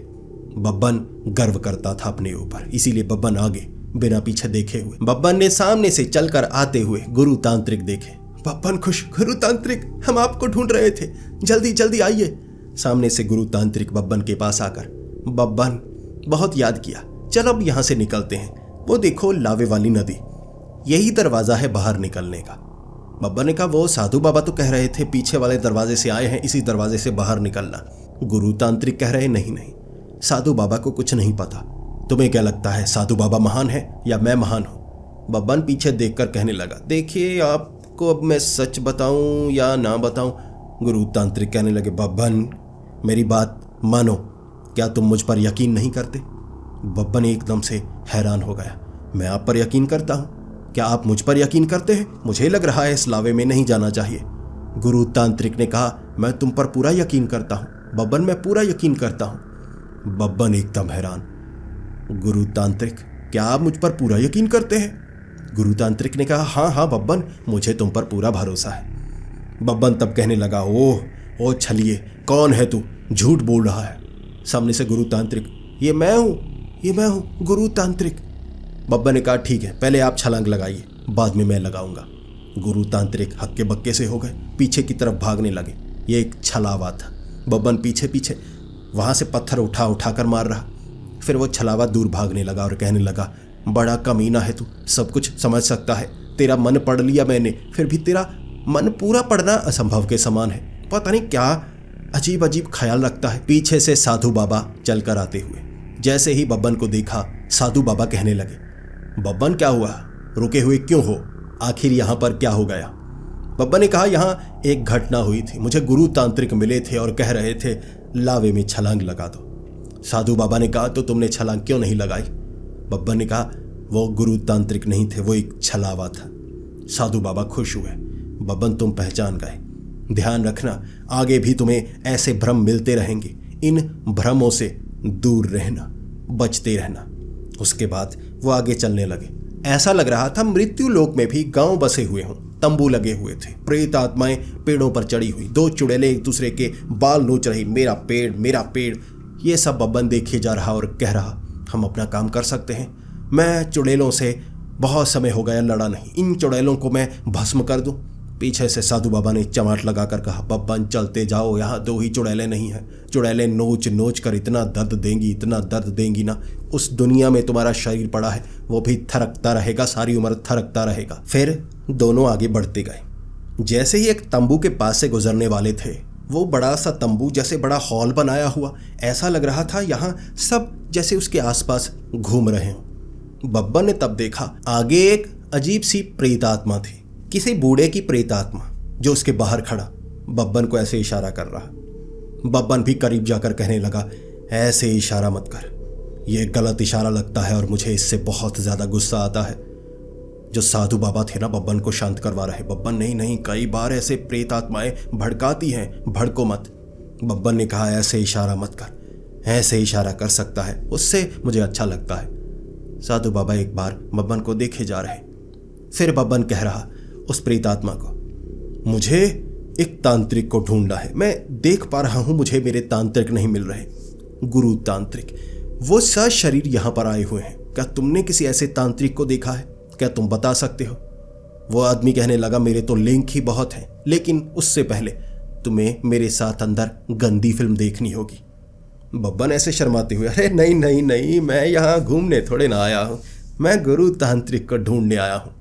बब्बन गर्व करता था अपने ऊपर, इसीलिए बब्बन आगे बिना पीछे देखे हुए। बब्बन ने सामने से चलकर आते हुए गुरु तांत्रिक देखे। बब्बन खुश, गुरु तांत्रिक, हम आपको ढूंढ रहे थे, जल्दी जल्दी आइए। सामने से गुरु तांत्रिक बब्बन के पास आकर, बब्बन, बहुत याद किया, चल अब यहां से निकलते हैं। वो देखो लावे वाली नदी, यही दरवाजा है बाहर निकलने का। बब्बन ने कहा, वो साधु बाबा तो कह रहे थे पीछे वाले दरवाजे से आए हैं, इसी दरवाजे से बाहर निकलना। गुरु तांत्रिक कह रहे, नहीं नहीं, साधु बाबा को कुछ नहीं पता। तुम्हें क्या लगता है साधु बाबा महान है या मैं महान हूं? बब्बन पीछे देखकर कहने लगा, देखिए आपको अब मैं सच बताऊं या ना बताऊं? गुरु तांत्रिक कहने लगे, बब्बन मेरी बात मानो, क्या तुम मुझ पर यकीन नहीं करते? बब्बन एकदम से हैरान हो गया, मैं आप पर यकीन करता हूं, क्या आप मुझ पर यकीन करते हैं? मुझे लग रहा है इस लावे में नहीं जाना चाहिए। गुरु तांत्रिक ने कहा, मैं तुम पर पूरा यकीन करता हूं बब्बन, मैं पूरा यकीन करता हूं। बब्बन एकदम हैरान, गुरु तांत्रिक, क्या आप मुझ पर पूरा यकीन करते हैं? गुरु तांत्रिक ने कहा, हाँ हाँ बब्बन, मुझे तुम पर पूरा भरोसा है। बब्बन तब कहने लगा, ओह छलिए, कौन है तू, झूठ बोल रहा है। सामने से गुरु तांत्रिक, ये मैं हूं गुरु तांत्रिक। बब्बन ने कहा, ठीक है, पहले आप छलांग लगाइए, बाद में मैं लगाऊंगा। गुरु तांत्रिक हक्के बक्के से हो गए, पीछे की तरफ भागने लगे। ये एक छलावा था। बब्बन पीछे पीछे वहां से पत्थर उठा कर मार रहा। फिर वो छलावा दूर भागने लगा और कहने लगा, बड़ा कमीना है तू, सब कुछ समझ सकता है, तेरा मन पढ़ लिया मैंने, फिर भी तेरा मन पूरा पढ़ना असंभव के समान है। पता नहीं क्या अजीब अजीब ख्याल रखता है। पीछे से साधु बाबा चलकर आते हुए, जैसे ही बब्बन को देखा, साधु बाबा कहने लगे, बब्बन क्या हुआ, रुके हुए क्यों हो, आखिर यहाँ पर क्या हो गया? बब्बन ने कहा, यहाँ एक घटना हुई थी, मुझे गुरु तांत्रिक मिले थे और कह रहे थे लावे में छलांग लगा दो। साधु बाबा ने कहा, तो तुमने छलांग क्यों नहीं लगाई? बब्बन ने कहा, वो गुरु तांत्रिक नहीं थे, वो एक छलावा था। साधु बाबा खुश हुए, बब्बन तुम पहचान गए, ध्यान रखना, आगे भी तुम्हें ऐसे भ्रम मिलते रहेंगे, इन भ्रमों से दूर रहना, बचते रहना। उसके बाद वो आगे चलने लगे। ऐसा लग रहा था मृत्यु लोक में भी गांव बसे हुए हों। तंबू लगे हुए थे, प्रेत आत्माएं पेड़ों पर चढ़ी हुई, दो चुड़ैलें एक दूसरे के बाल नोच रही, मेरा पेड़ मेरा पेड़। ये सब बब्बन देखे जा रहा और कह रहा, हम अपना काम कर सकते हैं। मैं चुड़ैलों से बहुत समय हो गया लड़ा नहीं, इन चुड़ैलों को मैं भस्म कर दूं। पीछे से साधु बाबा ने चमाट लगाकर कहा, बब्बन चलते जाओ, यहाँ दो ही चुड़ैलें नहीं हैं। चुड़ैलें नोच नोच कर इतना दर्द देंगी, इतना दर्द देंगी ना, उस दुनिया में तुम्हारा शरीर पड़ा है वो भी थरकता रहेगा, सारी उम्र थरकता रहेगा। फिर दोनों आगे बढ़ते गए। जैसे ही एक तंबू के पास से गुजरने वाले थे, वो बड़ा सा तंबू जैसे बड़ा हॉल बनाया हुआ, ऐसा लग रहा था यहाँ सब जैसे उसके आसपास घूम रहे हों। बब्बन ने तब देखा आगे एक अजीब सी प्रेतात्मा थी, किसी बूढ़े की प्रेतात्मा जो उसके बाहर खड़ा बब्बन को ऐसे इशारा कर रहा। बब्बन भी करीब जाकर कहने लगा, ऐसे इशारा मत कर, यह गलत इशारा लगता है और मुझे इससे बहुत ज़्यादा गुस्सा आता है। जो साधु बाबा थे ना बब्बन को शांत करवा रहे, बब्बन नहीं नहीं, कई बार ऐसे प्रेत आत्माएं भड़काती हैं, भड़को मत। बब्बन ने कहा, ऐसे इशारा मत कर, ऐसे इशारा कर सकता है उससे मुझे अच्छा लगता है। साधु बाबा एक बार बब्बन को देखे जा रहे, फिर बब्बन कह रहा उस प्रेतात्मा को, मुझे एक तांत्रिक को ढूंढना है, मैं देख पा रहा हूं मुझे मेरे तांत्रिक नहीं मिल रहे। गुरु तांत्रिक, वो सशरीर यहां पर आए हुए हैं, क्या तुमने किसी ऐसे तांत्रिक को देखा है? क्या तुम बता सकते हो? वो आदमी कहने लगा, मेरे तो लिंक ही बहुत हैं, लेकिन उससे पहले तुम्हें मेरे साथ अंदर गंदी फिल्म देखनी होगी। बब्बन ऐसे शर्माते हुए, अरे नहीं नहीं नहीं, मैं यहाँ घूमने थोड़े ना आया हूँ, मैं गुरु तांत्रिक को ढूंढने आया हूँ।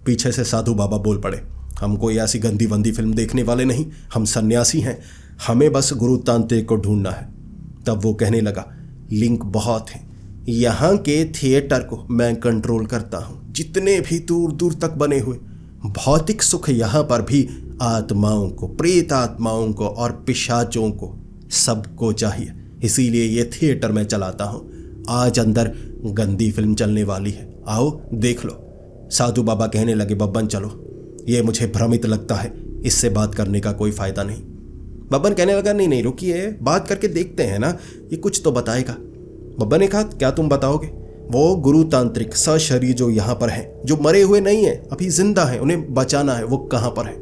पीछे से साधु बाबा बोल पड़े, हम कोई ऐसी गंदी वंदी फिल्म देखने वाले नहीं, हम सन्यासी हैं, हमें बस गुरु तांत्रिक को ढूंढना है। तब वो कहने लगा, लिंक बहुत हैं, यहाँ के थिएटर को मैं कंट्रोल करता हूँ, जितने भी दूर दूर तक बने हुए भौतिक सुख यहाँ पर भी आत्माओं को, प्रेत आत्माओं को और पिशाचों को सबको चाहिए, इसीलिए ये थिएटर में चलाता हूँ। आज अंदर गंदी फिल्म चलने वाली है, आओ देख लो। साधु बाबा कहने लगे, बब्बन चलो, ये मुझे भ्रमित लगता है, इससे बात करने का कोई फायदा नहीं। बब्बन कहने लगा, नहीं नहीं रुकिए, बात करके देखते हैं ना, ये कुछ तो बताएगा। बब्बन ने कहा, क्या तुम बताओगे? वो गुरु तांत्रिक सशरीर जो यहाँ पर हैं, जो मरे हुए नहीं हैं, अभी जिंदा हैं, उन्हें बचाना है, वो कहाँ पर है?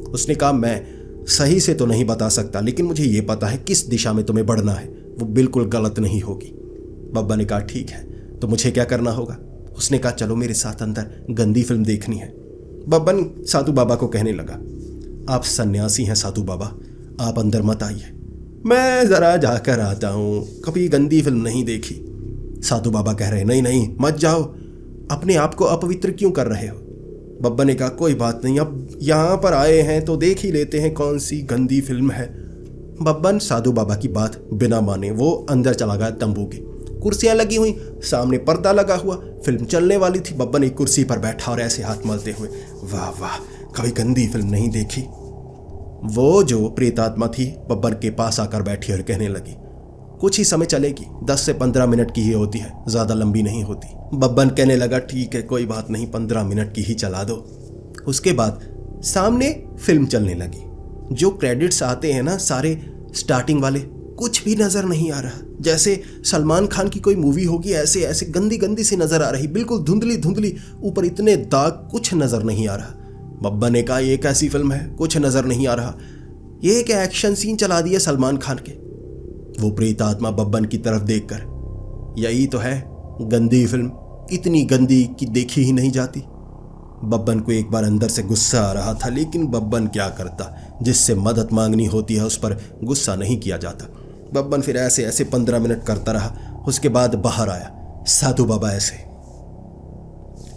उसने कहा, मैं सही से तो नहीं बता सकता, लेकिन मुझे ये पता है किस दिशा में तुम्हें बढ़ना है, वो बिल्कुल गलत नहीं होगी। बब्बन ने कहा, ठीक है, तो मुझे क्या करना होगा? उसने कहा, चलो मेरे साथ अंदर गंदी फिल्म देखनी है। बब्बन साधु बाबा को कहने लगा, आप सन्यासी हैं साधु बाबा, आप अंदर मत आइए, मैं ज़रा जाकर आता हूँ, कभी गंदी फिल्म नहीं देखी। साधु बाबा कह रहे, नहीं नहीं मत जाओ, अपने आप को अपवित्र क्यों कर रहे हो? बब्बन ने कहा, कोई बात नहीं, अब यहाँ पर आए हैं तो देख ही लेते हैं कौन सी गंदी फिल्म है। बब्बन साधु बाबा की बात बिना माने वो अंदर चला गया तंबू के। कुर्सियां लगी हुई, सामने पर्दा लगा हुआ, फिल्म चलने वाली थी। बब्बन एक कुर्सी पर बैठा और ऐसे हाथ मलते हुए, वाह वाह, कभी गंदी फिल्म नहीं देखी। वो जो प्रेतात्मा थी बब्बन के पास आकर बैठी और कहने लगी, कुछ ही समय चलेगी, 10 से 15 मिनट की ही होती है, ज़्यादा लंबी नहीं होती। बब्बन कहने लगा, ठीक है कोई बात नहीं, 15 मिनट की ही चला दो। उसके बाद सामने फिल्म चलने लगी। जो क्रेडिट्स आते हैं ना सारे स्टार्टिंग वाले, कुछ भी नज़र नहीं आ रहा, जैसे सलमान खान की कोई मूवी होगी, ऐसे ऐसे गंदी गंदी सी नज़र आ रही, बिल्कुल धुंधली धुंधली, ऊपर इतने दाग, कुछ नज़र नहीं आ रहा। बब्बन ने कहा, ये कैसी फिल्म है, कुछ नज़र नहीं आ रहा, ये क्या एक्शन सीन चला दिया सलमान खान के। वो प्रेतात्मा बब्बन की तरफ देखकर, यही तो है गंदी फिल्म, इतनी गंदी कि देखी ही नहीं जाती। बब्बन को एक बार अंदर से गुस्सा आ रहा था, लेकिन बब्बन क्या करता, जिससे मदद मांगनी होती है उस पर गुस्सा नहीं किया जाता। बब्बन फिर ऐसे ऐसे 15 मिनट करता रहा। उसके बाद बाहर आया साधु बाबा, ऐसे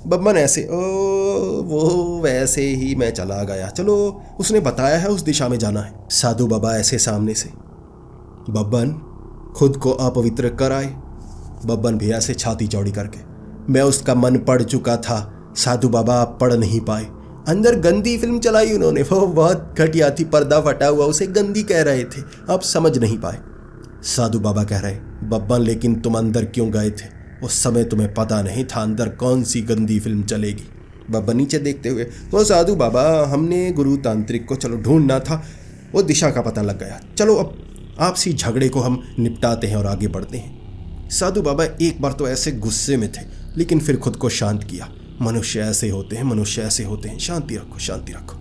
बब्बन ऐसे, ओ वो वैसे ही मैं चला गया, चलो उसने बताया है उस दिशा में जाना है। साधु बाबा ऐसे सामने से, बब्बन खुद को अपवित्र कराए। बब्बन भी ऐसे छाती चौड़ी करके, मैं उसका मन पढ़ चुका था साधु बाबा, आप पढ़ नहीं पाए। अंदर गंदी फिल्म चलाई उन्होंने, वो बहुत घटिया थी, पर्दा फटा हुआ, उसे गंदी कह रहे थे, आप समझ नहीं पाए। साधु बाबा कह रहे, बब्बन लेकिन तुम अंदर क्यों गए थे? उस समय तुम्हें पता नहीं था अंदर कौन सी गंदी फिल्म चलेगी। बब्बन नीचे देखते हुए, वो साधु बाबा, हमने गुरु तांत्रिक को चलो ढूंढना था, वो दिशा का पता लग गया, चलो अब आपसी झगड़े को हम निपटाते हैं और आगे बढ़ते हैं। साधु बाबा एक बार तो ऐसे गुस्से में थे, लेकिन फिर खुद को शांत किया। मनुष्य ऐसे होते हैं, मनुष्य ऐसे होते हैं, शांति रखो, शांति रखो।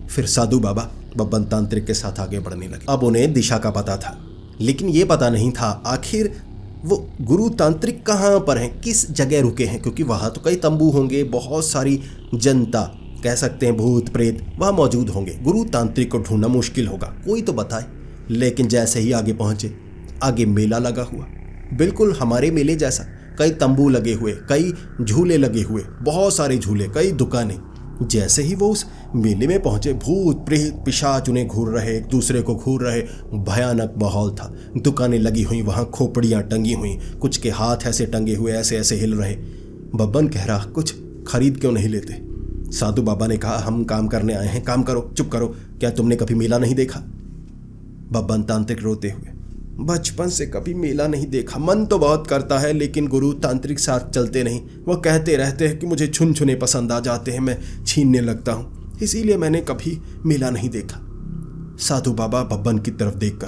फिर साधु बाबा बब्बन तांत्रिक के साथ आगे बढ़ने लगे। अब उन्हें दिशा का पता था, लेकिन ये पता नहीं था आखिर वो गुरु तांत्रिक कहाँ पर हैं, किस जगह रुके हैं, क्योंकि वहाँ तो कई तंबू होंगे, बहुत सारी जनता, कह सकते हैं भूत प्रेत वहाँ मौजूद होंगे। गुरु तांत्रिक को ढूंढना मुश्किल होगा, कोई तो बताए। लेकिन जैसे ही आगे पहुँचे, आगे मेला लगा हुआ, बिल्कुल हमारे मेले जैसा, कई तंबू लगे हुए, कई झूले लगे हुए, बहुत सारे झूले, कई दुकानें। जैसे ही वो उस मेले में पहुंचे, भूत प्रेत पिशाच उन्हें घूर रहे, एक दूसरे को घूर रहे, भयानक माहौल था। दुकानें लगी हुई, वहाँ खोपड़ियाँ टंगी हुई, कुछ के हाथ ऐसे टंगे हुए, ऐसे ऐसे हिल रहे। बब्बन कह रहा, कुछ खरीद क्यों नहीं लेते? साधु बाबा ने कहा, हम काम करने आए हैं, काम करो, चुप करो, क्या तुमने कभी मेला नहीं देखा? बब्बन तांत्रिक रोते हुए, बचपन से कभी मेला नहीं देखा, मन तो बहुत करता है, लेकिन गुरु तांत्रिक साथ चलते नहीं। वो कहते रहते हैं कि मुझे छुन-छुने पसंद आ जाते हैं, मैं छीनने लगता हूँ, इसीलिए मैंने कभी मेला नहीं देखा। साधु बाबा बब्बन की तरफ देखकर,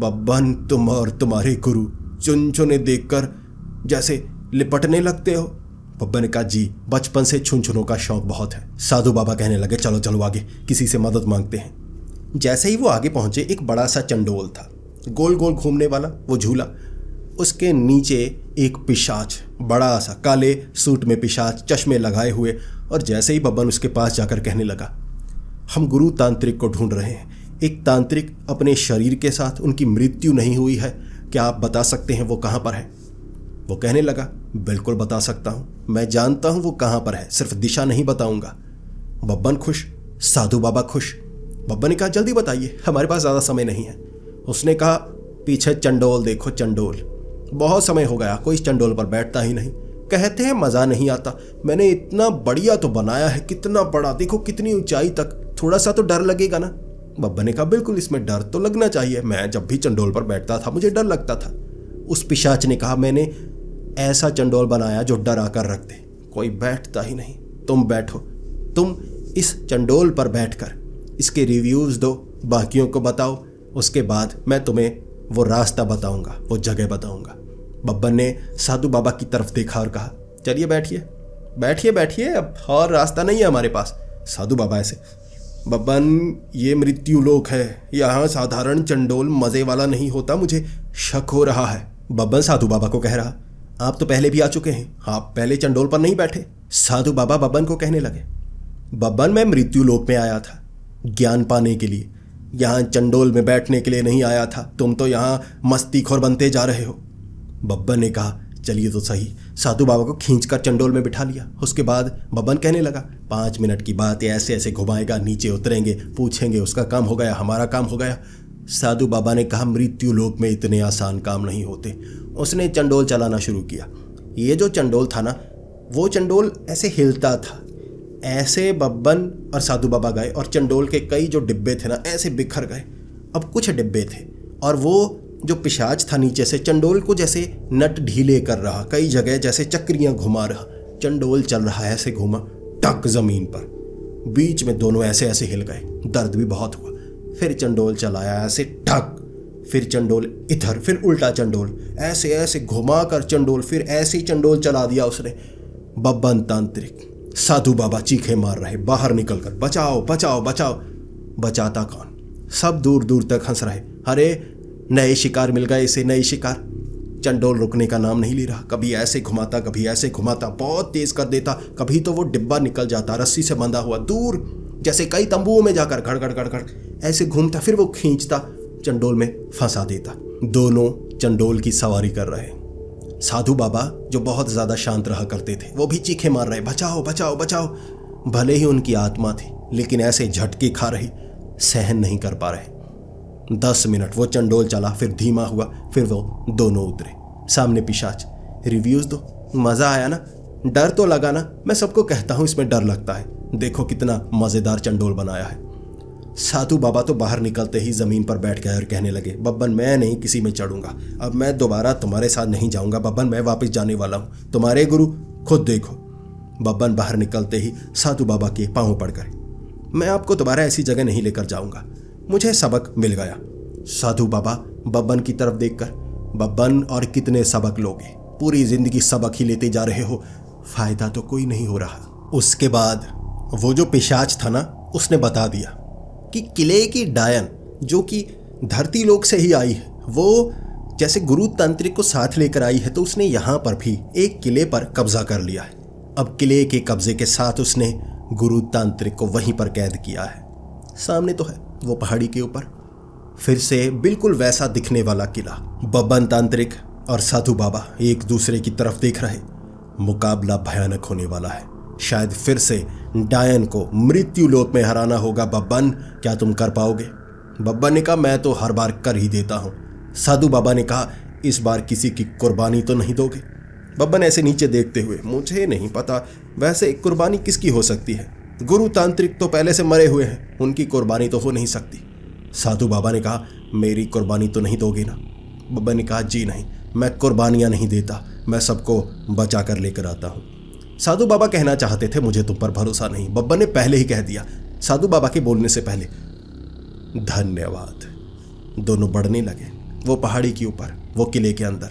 बब्बन तुम और तुम्हारे गुरु चुन-छुने देखकर जैसे लिपटने लगते हो। बब्बन ने कहा, जी बचपन से छुन-छुनों का शौक बहुत है। साधु बाबा कहने लगे, चलो चलो आगे, किसी से मदद मांगते हैं। जैसे ही वो आगे पहुंचे, एक बड़ा सा चंडोल था, गोल गोल घूमने वाला वो झूला, उसके नीचे एक पिशाच, बड़ा सा काले सूट में पिशाच, चश्मे लगाए हुए। और जैसे ही बब्बन उसके पास जाकर कहने लगा, हम गुरु तांत्रिक को ढूंढ रहे हैं, एक तांत्रिक अपने शरीर के साथ, उनकी मृत्यु नहीं हुई है, क्या आप बता सकते हैं वो कहाँ पर है? वो कहने लगा, बिल्कुल बता सकता हूँ, मैं जानता हूँ वो कहाँ पर है, सिर्फ दिशा नहीं बताऊँगा। बब्बन खुश, साधु बाबा खुश। बब्बन ने कहा, जल्दी बताइए, हमारे पास ज़्यादा समय नहीं है। उसने कहा, पीछे चंडोल देखो, चंडोल, बहुत समय हो गया, कोई इस चंडोल पर बैठता ही नहीं, कहते हैं मज़ा नहीं आता, मैंने इतना बढ़िया तो बनाया है, कितना बड़ा, देखो कितनी ऊंचाई तक, थोड़ा सा तो डर लगेगा ना? बब्बन ने कहा, बिल्कुल, इसमें डर तो लगना चाहिए, मैं जब भी चंडोल पर बैठता था मुझे डर लगता था। उस पिशाच ने कहा, मैंने ऐसा चंडोल बनाया जो डरा कर रख दे, कोई बैठता ही नहीं, तुम बैठो, तुम इस चंडोल पर बैठकर इसके रिव्यूज़ दो, बाकियों को बताओ, उसके बाद मैं तुम्हें वो रास्ता बताऊंगा, वो जगह बताऊंगा। बब्बन ने साधु बाबा की तरफ देखा और कहा, चलिए बैठिए बैठिए बैठिए, अब और रास्ता नहीं है हमारे पास। साधु बाबा ऐसे, बब्बन ये मृत्यु लोक है, यहाँ साधारण चंडोल मज़े वाला नहीं होता, मुझे शक हो रहा है। बब्बन साधु बाबा को कह रहा, आप तो पहले भी आ चुके हैं, आप पहले चंडोल पर नहीं बैठे। साधु बाबा बब्बन को कहने लगे, बब्बन मैं मृत्यु लोक में आया था ज्ञान पाने के लिए, यहाँ चंडोल में बैठने के लिए नहीं आया था, तुम तो यहाँ मस्तीखोर बनते जा रहे हो। बब्बन ने कहा, चलिए तो सही। साधु बाबा को खींचकर चंडोल में बिठा लिया। उसके बाद बब्बन कहने लगा, 5 मिनट की बात है, ऐसे ऐसे घुमाएगा, नीचे उतरेंगे, पूछेंगे, उसका काम हो गया, हमारा काम हो गया। साधु बाबा ने कहा, मृत्यु लोक में इतने आसान काम नहीं होते। उसने चंडोल चलाना शुरू किया। ये जो चंडोल था ना, वो चंडोल ऐसे हिलता था, ऐसे बब्बन और साधु बाबा गए और चंडोल के कई जो डिब्बे थे ना, ऐसे बिखर गए। अब कुछ डिब्बे थे और वो जो पिशाच था नीचे से चंडोल को जैसे नट ढीले कर रहा, कई जगह जैसे चक्रियां घुमा रहा, चंडोल चल रहा है, ऐसे घूमा, टक जमीन पर, बीच में दोनों ऐसे ऐसे हिल गए, दर्द भी बहुत हुआ। फिर चंडोल चलाया, ऐसे ठक, फिर चंडोल इधर, फिर उल्टा चंडोल, ऐसे ऐसे घुमा कर चंडोल, फिर ऐसे ही चंडोल चला दिया उसने। बब्बन तांत्रिक, साधु बाबा चीखे मार रहे बाहर निकलकर, बचाओ बचाओ बचाओ। बचाता कौन? सब दूर दूर तक हंस रहे, अरे नए शिकार मिल गए इसे, नए शिकार। चंडोल रुकने का नाम नहीं ले रहा, कभी ऐसे घुमाता, कभी ऐसे घुमाता, बहुत तेज कर देता, कभी तो वो डिब्बा निकल जाता रस्सी से बंधा हुआ, दूर जैसे कई तंबुओं में जाकर घड़ घड़ घड़ घड़ ऐसे घूमता, फिर वो खींचता, चंडोल में फंसा देता। दोनों चंडोल की सवारी कर रहे। साधु बाबा जो बहुत ज़्यादा शांत रहा करते थे, वो भी चीखे मार रहे, बचाओ बचाओ बचाओ। भले ही उनकी आत्मा थी, लेकिन ऐसे झटके खा रही, सहन नहीं कर पा रहे। 10 मिनट वो चंडोल चला, फिर धीमा हुआ, फिर वो दोनों उतरे। सामने पिशाच, रिव्यूज़ दो, मज़ा आया ना? डर तो लगा ना? मैं सबको कहता हूँ इसमें डर लगता है, देखो कितना मज़ेदार चंडोल बनाया है। साधु बाबा तो बाहर निकलते ही ज़मीन पर बैठ गए और कहने लगे, बब्बन मैं नहीं किसी में चढ़ूंगा, अब मैं दोबारा तुम्हारे साथ नहीं जाऊंगा। बब्बन मैं वापस जाने वाला हूँ, तुम्हारे गुरु खुद देखो। बब्बन बाहर निकलते ही साधु बाबा के पाँव पड़ गए, मैं आपको दोबारा ऐसी जगह नहीं लेकर जाऊंगा, मुझे सबक मिल गया। साधु बाबा बब्बन की तरफ देखकर, बब्बन और कितने सबक लोगे, पूरी जिंदगी सबक ही लेते जा रहे हो, फायदा तो कोई नहीं हो रहा। उसके बाद वो जो पिशाच था ना, उसने बता दिया कि किले की डायन जो कि धरती लोक से ही आई है, वो जैसे गुरु तांत्रिक को साथ लेकर आई है, तो उसने यहाँ पर भी एक किले पर कब्जा कर लिया है। अब किले के कब्जे के साथ उसने गुरु तांत्रिक को वहीं पर कैद किया है। सामने तो है वो पहाड़ी के ऊपर फिर से बिल्कुल वैसा दिखने वाला किला। बब्बन तांत्रिक और साधु बाबा एक दूसरे की तरफ देख रहे। मुकाबला भयानक होने वाला है। शायद फिर से डायन को मृत्यु लोक में हराना होगा। बब्बन, क्या तुम कर पाओगे? बब्बन ने कहा, मैं तो हर बार कर ही देता हूँ। साधु बाबा ने कहा, इस बार किसी की कुर्बानी तो नहीं दोगे? बब्बन ऐसे नीचे देखते हुए, मुझे नहीं पता, वैसे कुर्बानी किसकी हो सकती है? गुरु तांत्रिक तो पहले से मरे हुए हैं, उनकी कुर्बानी तो हो नहीं सकती। साधु बाबा ने कहा, मेरी कुर्बानी तो नहीं दोगे ना? बब्बन ने कहा, जी नहीं, मैं कुर्बानियाँ नहीं देता, मैं सबको बचा कर लेकर आता हूँ। साधु बाबा कहना चाहते थे, मुझे तुम पर भरोसा नहीं। बब्बन ने पहले ही कह दिया साधु बाबा के बोलने से पहले। धन्यवाद। दोनों बढ़ने लगे वो पहाड़ी के ऊपर, वो किले के अंदर।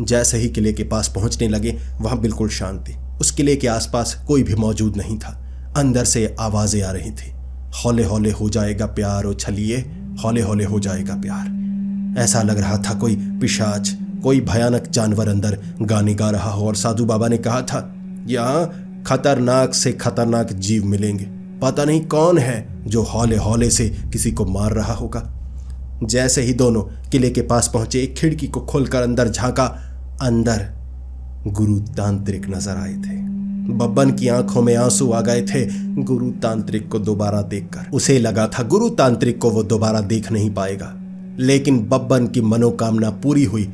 जैसे ही किले के पास पहुंचने लगे, वहां बिल्कुल शांति। उस किले के आसपास कोई भी मौजूद नहीं था। अंदर से आवाजें आ रही थी, हौले हौले हो जाएगा प्यार, ओ छलिए हौले हौले हो जाएगा प्यार। ऐसा लग रहा था कोई पिशाच, कोई भयानक जानवर अंदर गाने गा रहा हो। और साधु बाबा ने कहा था, यहाँ खतरनाक से खतरनाक जीव मिलेंगे, पता नहीं कौन है जो हौले हौले से किसी को मार रहा होगा। जैसे ही दोनों किले के पास पहुंचे, एक खिड़की को खोलकर अंदर झांका। अंदर गुरु तांत्रिक नजर आए थे। बब्बन की आंखों में आंसू आ गए थे गुरु तांत्रिक को दोबारा देखकर। उसे लगा था गुरु तांत्रिक को वो दोबारा देख नहीं पाएगा, लेकिन बब्बन की मनोकामना पूरी हुई।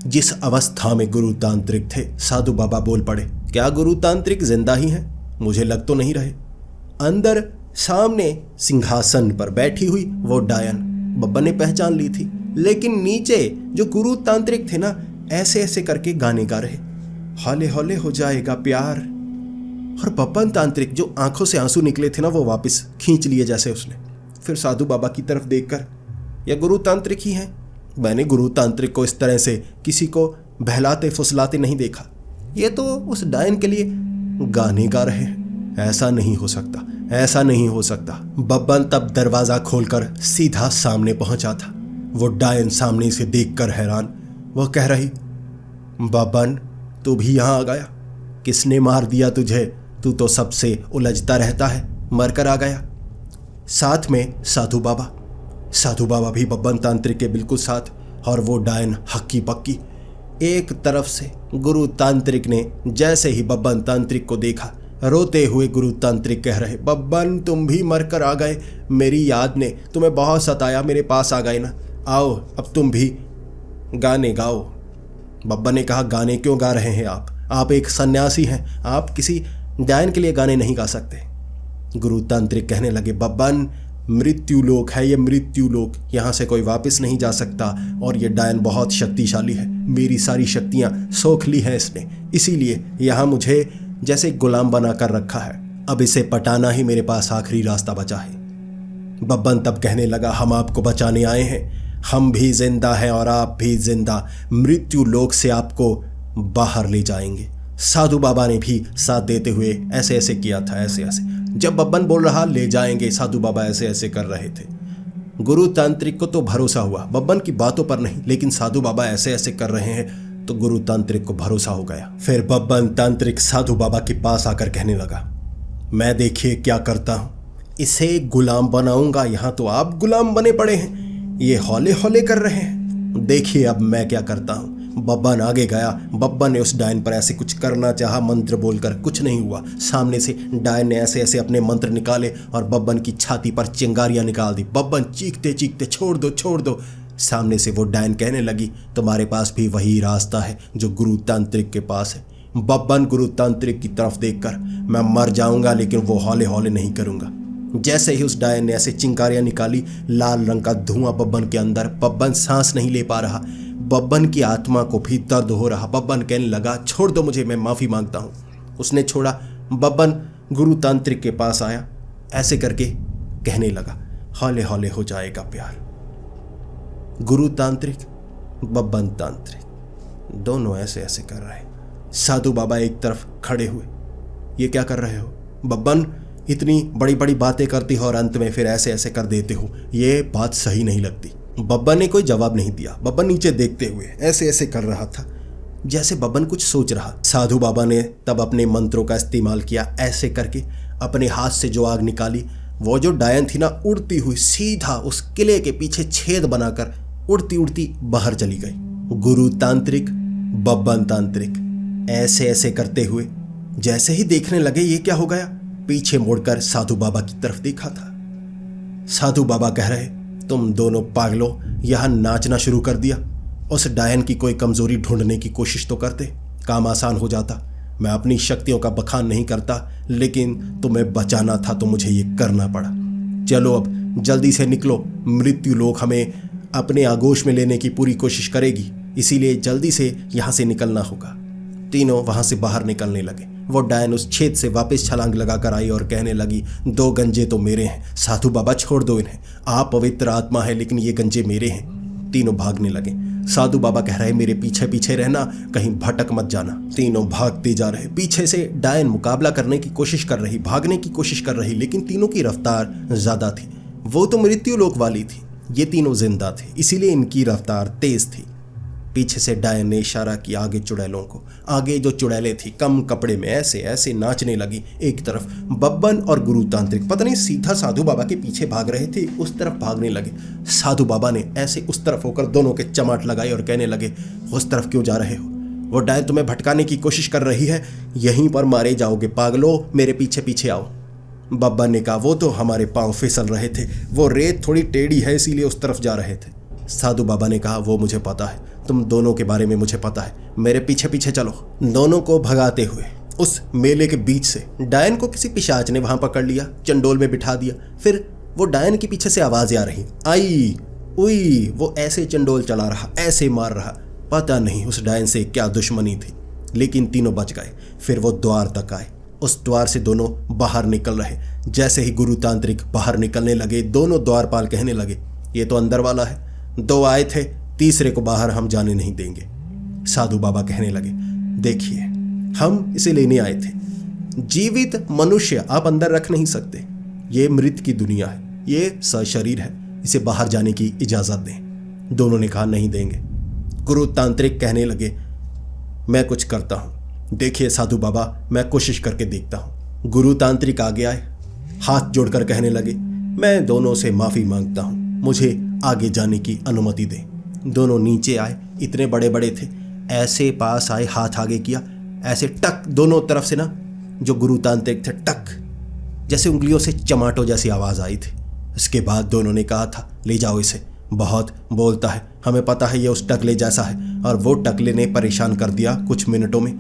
जिस अवस्था में गुरु तांत्रिक थे, साधु बाबा बोल पड़े, क्या गुरु तांत्रिक जिंदा ही हैं? मुझे लग तो नहीं रहे। अंदर सामने सिंहासन पर बैठी हुई वो डायन बब्बन ने पहचान ली थी, लेकिन नीचे जो गुरु तांत्रिक थे ना, ऐसे ऐसे करके गाने गा रहे, हौले हौले हो जाएगा प्यार। और बब्बन तांत्रिक जो आंखों से आंसू निकले थे ना, वो वापस खींच लिए जैसे उसने। फिर साधु बाबा की तरफ देखकर, यह गुरु तांत्रिक ही है, मैंने गुरु तांत्रिक को इस तरह से किसी को बहलाते फुसलाते नहीं देखा। ये तो उस डायन के लिए गाने गा रहे हैं। ऐसा नहीं हो सकता, ऐसा नहीं हो सकता। बब्बन तब दरवाजा खोलकर सीधा सामने पहुंचा था। वो डायन सामने से देखकर हैरान, वो कह रही, बब्बन तू भी यहां आ गया? किसने मार दिया तुझे? तू तो सबसे उलझता रहता है, मरकर आ गया। साथ में साधु बाबा भी बब्बन तांत्रिक के बिल्कुल साथ, और वो डायन हक्की पक्की। एक तरफ से गुरु तांत्रिक ने जैसे ही बब्बन तांत्रिक को देखा, रोते हुए गुरु तांत्रिक कह रहे, बब्बन तुम भी मरकर आ गए, मेरी याद ने तुम्हें बहुत सताया, मेरे पास आ गए ना, आओ अब तुम भी गाने गाओ। बब्बन ने कहा, गाने क्यों गा रहे हैं आप एक सन्यासी हैं, आप किसी डायन के लिए गाने नहीं गा सकते। गुरु तांत्रिक कहने लगे, बब्बन मृत्यु लोक है ये, मृत्यु लोक, यहाँ से कोई वापस नहीं जा सकता, और ये डायन बहुत शक्तिशाली है, मेरी सारी शक्तियाँ सोख ली हैं इसने, इसीलिए यहाँ मुझे जैसे गुलाम बना कर रखा है। अब इसे पटाना ही मेरे पास आखिरी रास्ता बचा है। बब्बन तब कहने लगा, हम आपको बचाने आए हैं, हम भी जिंदा हैं और आप भी जिंदा, मृत्यु लोक से आपको बाहर ले जाएंगे। साधु बाबा ने भी साथ देते हुए ऐसे ऐसे किया था, ऐसे ऐसे। जब बब्बन बोल रहा ले जाएंगे, साधु बाबा ऐसे ऐसे कर रहे थे। गुरु तांत्रिक को तो भरोसा हुआ, बब्बन की बातों पर नहीं, लेकिन साधु बाबा ऐसे ऐसे कर रहे हैं तो गुरु तांत्रिक को भरोसा हो गया। फिर बब्बन तांत्रिक साधु बाबा के पास आकर कहने लगा, मैं देखिए क्या करता हूं, इसे गुलाम बनाऊंगा। यहां तो आप गुलाम बने पड़े हैं, ये हौले हौले कर रहे हैं, देखिए अब मैं क्या करता हूं। बब्बन आगे गया। बब्बन ने उस डायन पर ऐसे कुछ करना चाहा, मंत्र बोलकर, कुछ नहीं हुआ। सामने से डायन ने ऐसे ऐसे अपने मंत्र निकाले और बब्बन की छाती पर चिंगारियां निकाल दी। बब्बन चीखते चीखते, छोड़ दो छोड़ दो। सामने से वो डायन कहने लगी, तुम्हारे पास भी वही रास्ता है जो गुरु तांत्रिक के पास है। बब्बन गुरु तांत्रिक की तरफ देखकर, मैं मर जाऊंगा लेकिन वो हौले हौले नहीं करूंगा। जैसे ही उस डायन ने ऐसे चिंगारियां निकाली, लाल रंग का धुआं बब्बन के अंदर, बब्बन सांस नहीं ले पा रहा, बब्बन की आत्मा को भी दर्द हो रहा। बब्बन कहने लगा, छोड़ दो मुझे, मैं माफ़ी मांगता हूँ। उसने छोड़ा। बब्बन गुरु तांत्रिक के पास आया, ऐसे करके कहने लगा, हौले हौले हो जाएगा प्यार। गुरु तांत्रिक, बब्बन तांत्रिक दोनों ऐसे ऐसे कर रहे। साधु बाबा एक तरफ खड़े हुए। ये क्या कर रहे हो बब्बन? इतनी बड़ी बड़ी बातें करती हो और अंत में फिर ऐसे ऐसे कर देते हो, ये बात सही नहीं लगती। बब्बन ने कोई जवाब नहीं दिया। बब्बन नीचे देखते हुए ऐसे ऐसे कर रहा था जैसे बब्बन कुछ सोच रहा। साधु बाबा ने तब अपने मंत्रों का इस्तेमाल किया। ऐसे करके अपने हाथ से जो आग निकाली, वो जो डायन थी ना, उड़ती हुई सीधा उस किले के पीछे छेद बनाकर उड़ती उड़ती बाहर चली गई। गुरु तांत्रिक, बब्बन तांत्रिक ऐसे ऐसे करते हुए जैसे ही देखने लगे ये क्या हो गया, पीछे मुड़कर साधु बाबा की तरफ देखा था। साधु बाबा कह रहे, तुम दोनों पागलों, यहां नाचना शुरू कर दिया। उस डायन की कोई कमजोरी ढूंढने की कोशिश तो करते, काम आसान हो जाता। मैं अपनी शक्तियों का बखान नहीं करता, लेकिन तुम्हें बचाना था तो मुझे ये करना पड़ा। चलो अब जल्दी से निकलो, मृत्यु लोक हमें अपने आगोश में लेने की पूरी कोशिश करेगी, इसीलिए जल्दी से यहाँ से निकलना होगा। तीनों वहां से बाहर निकलने लगे। वो डायन उस छेद से वापस छलांग लगाकर आई और कहने लगी, 2 गंजे तो मेरे हैं, साधु बाबा छोड़ दो इन्हें। आप पवित्र आत्मा है, लेकिन ये गंजे मेरे हैं। तीनों भागने लगे। साधु बाबा कह रहे, मेरे पीछे पीछे रहना, कहीं भटक मत जाना। तीनों भागते जा रहे। पीछे से डायन मुकाबला करने की कोशिश कर रही, भागने की कोशिश कर रही, लेकिन तीनों की रफ्तार ज्यादा थी। वो तो मृत्यु लोक वाली थी, ये तीनों जिंदा थे, इसीलिए इनकी रफ्तार तेज थी। पीछे से डायन ने इशारा किया आगे चुड़ैलों को। आगे जो चुड़ैलें थी कम कपड़े में ऐसे ऐसे नाचने लगी। एक तरफ बब्बन और गुरु तांत्रिक पता नहीं सीधा साधु बाबा के पीछे भाग रहे थे, उस तरफ भागने लगे। साधु बाबा ने ऐसे उस तरफ होकर दोनों के चमाट लगाई और कहने लगे, उस तरफ क्यों जा रहे हो? वो डायन तुम्हें भटकाने की कोशिश कर रही है, यहीं पर मारे जाओगे पागलो, मेरे पीछे पीछे आओ। बब्बन ने कहा, वो तो हमारे पांव फिसल रहे थे, वो रेत थोड़ी टेढ़ी है इसीलिए उस तरफ जा रहे थे। साधु बाबा ने कहा, वो मुझे पता है, तुम दोनों के बारे में मुझे पता है, मेरे पीछे पीछे चलो। दोनों को भगाते हुए उस मेले के बीच से डायन को किसी पिशाच ने वहां पकड़ लिया, चंडोल में बिठा दिया। फिर वो डायन के पीछे से आवाजें आ रही, आई उई। वो ऐसे चंडोल चला रहा, ऐसे मार रहा, पता नहीं उस डायन से क्या दुश्मनी थी, लेकिन तीनों बच गए। फिर वो द्वार तक आए, उस द्वार से दोनों बाहर निकल रहे। जैसे ही गुरु तांत्रिक बाहर निकलने लगे, दोनों द्वारपाल कहने लगे, ये तो अंदर वाला है, 2 आए थे, तीसरे को बाहर हम जाने नहीं देंगे। साधु बाबा कहने लगे, देखिए हम इसे लेने आए थे, जीवित मनुष्य आप अंदर रख नहीं सकते, ये मृत की दुनिया है, ये सशरीर है, इसे बाहर जाने की इजाजत दें। दोनों ने कहा, नहीं देंगे। गुरु तांत्रिक कहने लगे, मैं कुछ करता हूं, देखिए साधु बाबा, मैं कोशिश करके देखता हूं। गुरु तांत्रिक आगे आए, हाथ जोड़कर कहने लगे, मैं दोनों से माफी मांगता हूं, मुझे आगे जाने की अनुमति दें। दोनों नीचे आए, इतने बड़े बड़े थे, ऐसे पास आए, हाथ आगे किया, ऐसे टक, दोनों तरफ से ना जो गुरु तांत्रिक थे, टक जैसे उंगलियों से चमाटो जैसी आवाज आई थी। इसके बाद दोनों ने कहा था, ले जाओ इसे, बहुत बोलता है, हमें पता है ये उस टकले जैसा है। और वो टकले ने परेशान कर दिया कुछ मिनटों में,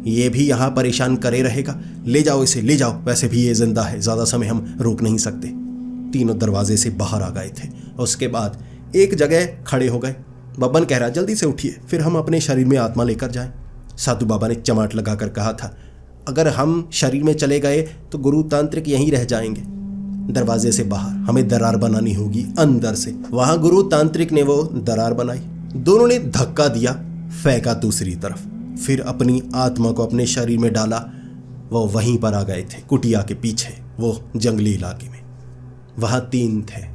ये भी यहाँ परेशान करे रहेगा, ले जाओ इसे, ले जाओ, वैसे भी ये जिंदा है, ज्यादा समय हम रोक नहीं सकते। तीनों दरवाजे से बाहर आ गए थे। उसके बाद एक जगह खड़े हो गए। बब्बन कह रहा, जल्दी से उठिए, फिर हम अपने शरीर में आत्मा लेकर जाएं। साधु बाबा ने चमाट लगाकर कहा था, अगर हम शरीर में चले गए तो गुरु तांत्रिक यहीं रह जाएंगे। दरवाजे से बाहर हमें दरार बनानी होगी अंदर से। वहां गुरु तांत्रिक ने वो दरार बनाई, दोनों ने धक्का दिया, फेंका दूसरी तरफ, फिर अपनी आत्मा को अपने शरीर में डाला। वो वहीं पर आ गए थे, कुटिया के पीछे, वो जंगली इलाके में। वहां 3 थे।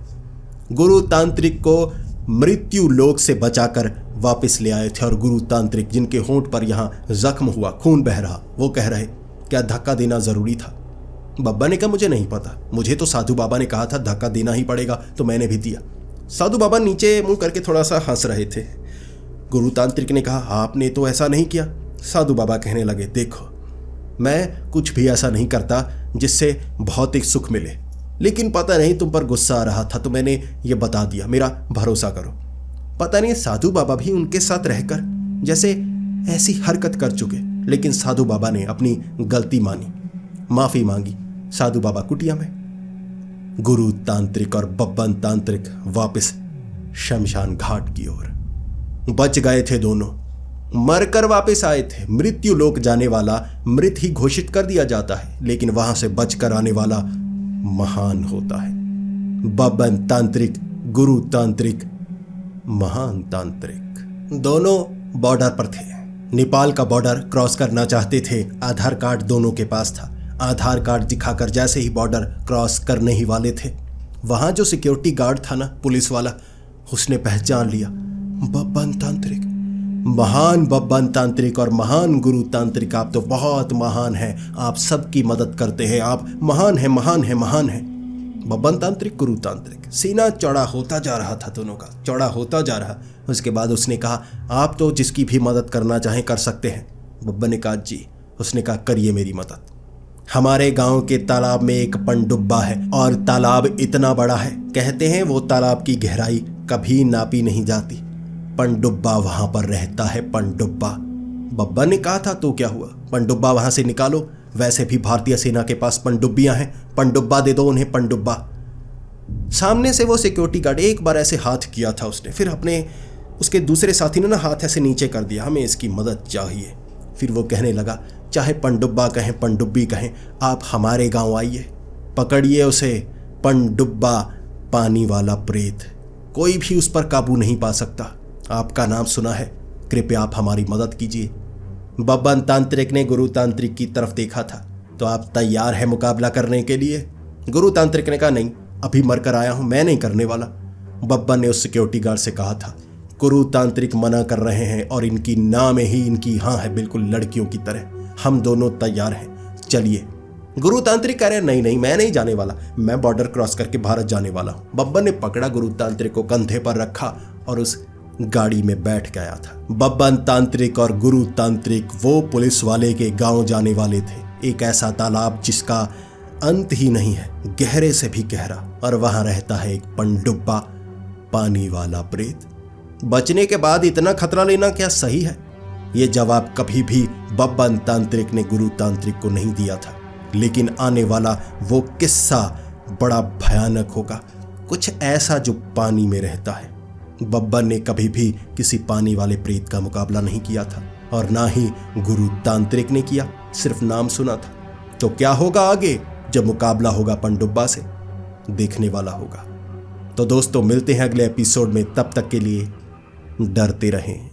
गुरु तांत्रिक को मृत्यु लोक से बचाकर वापस ले आए थे, और गुरु तांत्रिक जिनके होंठ पर यहां जख्म हुआ, खून बह रहा, वो कह रहे, क्या धक्का देना जरूरी था? बब्बा ने कहा, मुझे नहीं पता, मुझे तो साधु बाबा ने कहा था धक्का देना ही पड़ेगा, तो मैंने भी दिया। साधु बाबा नीचे मुंह करके थोड़ा सा हंस रहे थे। गुरु तांत्रिक ने कहा, आपने तो ऐसा नहीं किया। साधु बाबा कहने लगे, देखो मैं कुछ भी ऐसा नहीं करता जिससे भौतिक सुख मिले, लेकिन पता नहीं तुम पर गुस्सा आ रहा था तो मैंने ये बता दिया, मेरा भरोसा करो। पता नहीं साधु बाबा भी उनके साथ रहकर जैसे ऐसी हरकत कर चुके, लेकिन साधु बाबा ने अपनी गलती मानी, माफी मांगी। साधु बाबा कुटिया में, गुरु तांत्रिक और बब्बन तांत्रिक वापस शमशान घाट की ओर। बच गए थे दोनों, मरकर वापस आए थे। मृत्यु लोक जाने वाला मृत ही घोषित कर दिया जाता है, लेकिन वहां से बचकर आने वाला महान होता है। बब्बन तांत्रिक, गुरु तांत्रिक, महान तांत्रिक, दोनों बॉर्डर पर थे। नेपाल का बॉर्डर क्रॉस करना चाहते थे। आधार कार्ड दोनों के पास था। आधार कार्ड दिखाकर जैसे ही बॉर्डर क्रॉस करने ही वाले थे, वहां जो सिक्योरिटी गार्ड था ना, पुलिस वाला, उसने पहचान लिया बब्बन तांत्रिक, महान बब्बन तांत्रिक और महान गुरु तांत्रिक। आप तो बहुत महान हैं, आप सबकी मदद करते हैं, आप महान हैं, महान हैं, महान हैं। बब्बन तांत्रिक, गुरु तांत्रिक, सीना चौड़ा होता जा रहा था, दोनों का चौड़ा होता जा रहा। उसके बाद उसने कहा, आप तो जिसकी भी मदद करना चाहें कर सकते हैं। बब्बन ने कहा जी। उसने कहा करिए मेरी मदद। हमारे गांव के तालाब में एक पनडुब्बा है और तालाब इतना बड़ा है, कहते हैं वो तालाब की गहराई कभी नापी नहीं जाती। पनडुब्बा वहां पर रहता है, पनडुब्बा। बब्बा ने कहा था तो क्या हुआ, पनडुब्बा वहां से निकालो। वैसे भी भारतीय सेना के पास पनडुब्बियां हैं, पनडुब्बा दे दो उन्हें, पनडुब्बा। सामने से वो सिक्योरिटी गार्ड एक बार ऐसे हाथ किया था उसने, फिर अपने उसके दूसरे साथी ने ना हाथ ऐसे नीचे कर दिया, हमें इसकी मदद चाहिए। फिर वो कहने लगा, चाहे पनडुब्बा कहें, पनडुब्बी कहें, आप हमारे गांव आइए, पकड़िए उसे, पनडुब्बा पानी वाला प्रेत, कोई भी उस पर काबू नहीं पा सकता। आपका नाम सुना है, कृपया आप हमारी मदद कीजिए। बब्बन तांत्रिक ने गुरु तांत्रिक की तरफ देखा था। तो आप तैयार हैं मुकाबला करने के लिए? गुरु तांत्रिक ने कहा, नहीं, अभी मरकर आया हूं, मैं नहीं करने वाला। बब्बन ने उस सिक्योरिटी गार्ड से कहा था, गुरु तांत्रिक मना कर रहे हैं और इनकी ना में ही इनकी हाँ है, बिल्कुल लड़कियों की तरह। हम दोनों तैयार हैं, चलिए। गुरु तांत्रिक कह रहे हैं, नहीं नहीं, मैं नहीं जाने वाला, मैं बॉर्डर क्रॉस करके भारत जाने वाला हूं। बब्बन ने पकड़ा गुरु तांत्रिक को, कंधे पर रखा और उस गाड़ी में बैठ गया था। बब्बन तांत्रिक और गुरु तांत्रिक वो पुलिस वाले के गांव जाने वाले थे। एक ऐसा तालाब जिसका अंत ही नहीं है, गहरे से भी गहरा, और वहां रहता है एक पनडुब्बा, पानी वाला प्रेत। बचने के बाद इतना खतरा लेना क्या सही है? यह जवाब कभी भी बब्बन तांत्रिक ने गुरु तांत्रिक को नहीं दिया था। लेकिन आने वाला वो किस्सा बड़ा भयानक होगा, कुछ ऐसा जो पानी में रहता है। बब्बन ने कभी भी किसी पानी वाले प्रेत का मुकाबला नहीं किया था और ना ही गुरु तांत्रिक ने किया, सिर्फ नाम सुना था। तो क्या होगा आगे जब मुकाबला होगा पनडुब्बा से, देखने वाला होगा। तो दोस्तों, मिलते हैं अगले एपिसोड में, तब तक के लिए डरते रहें।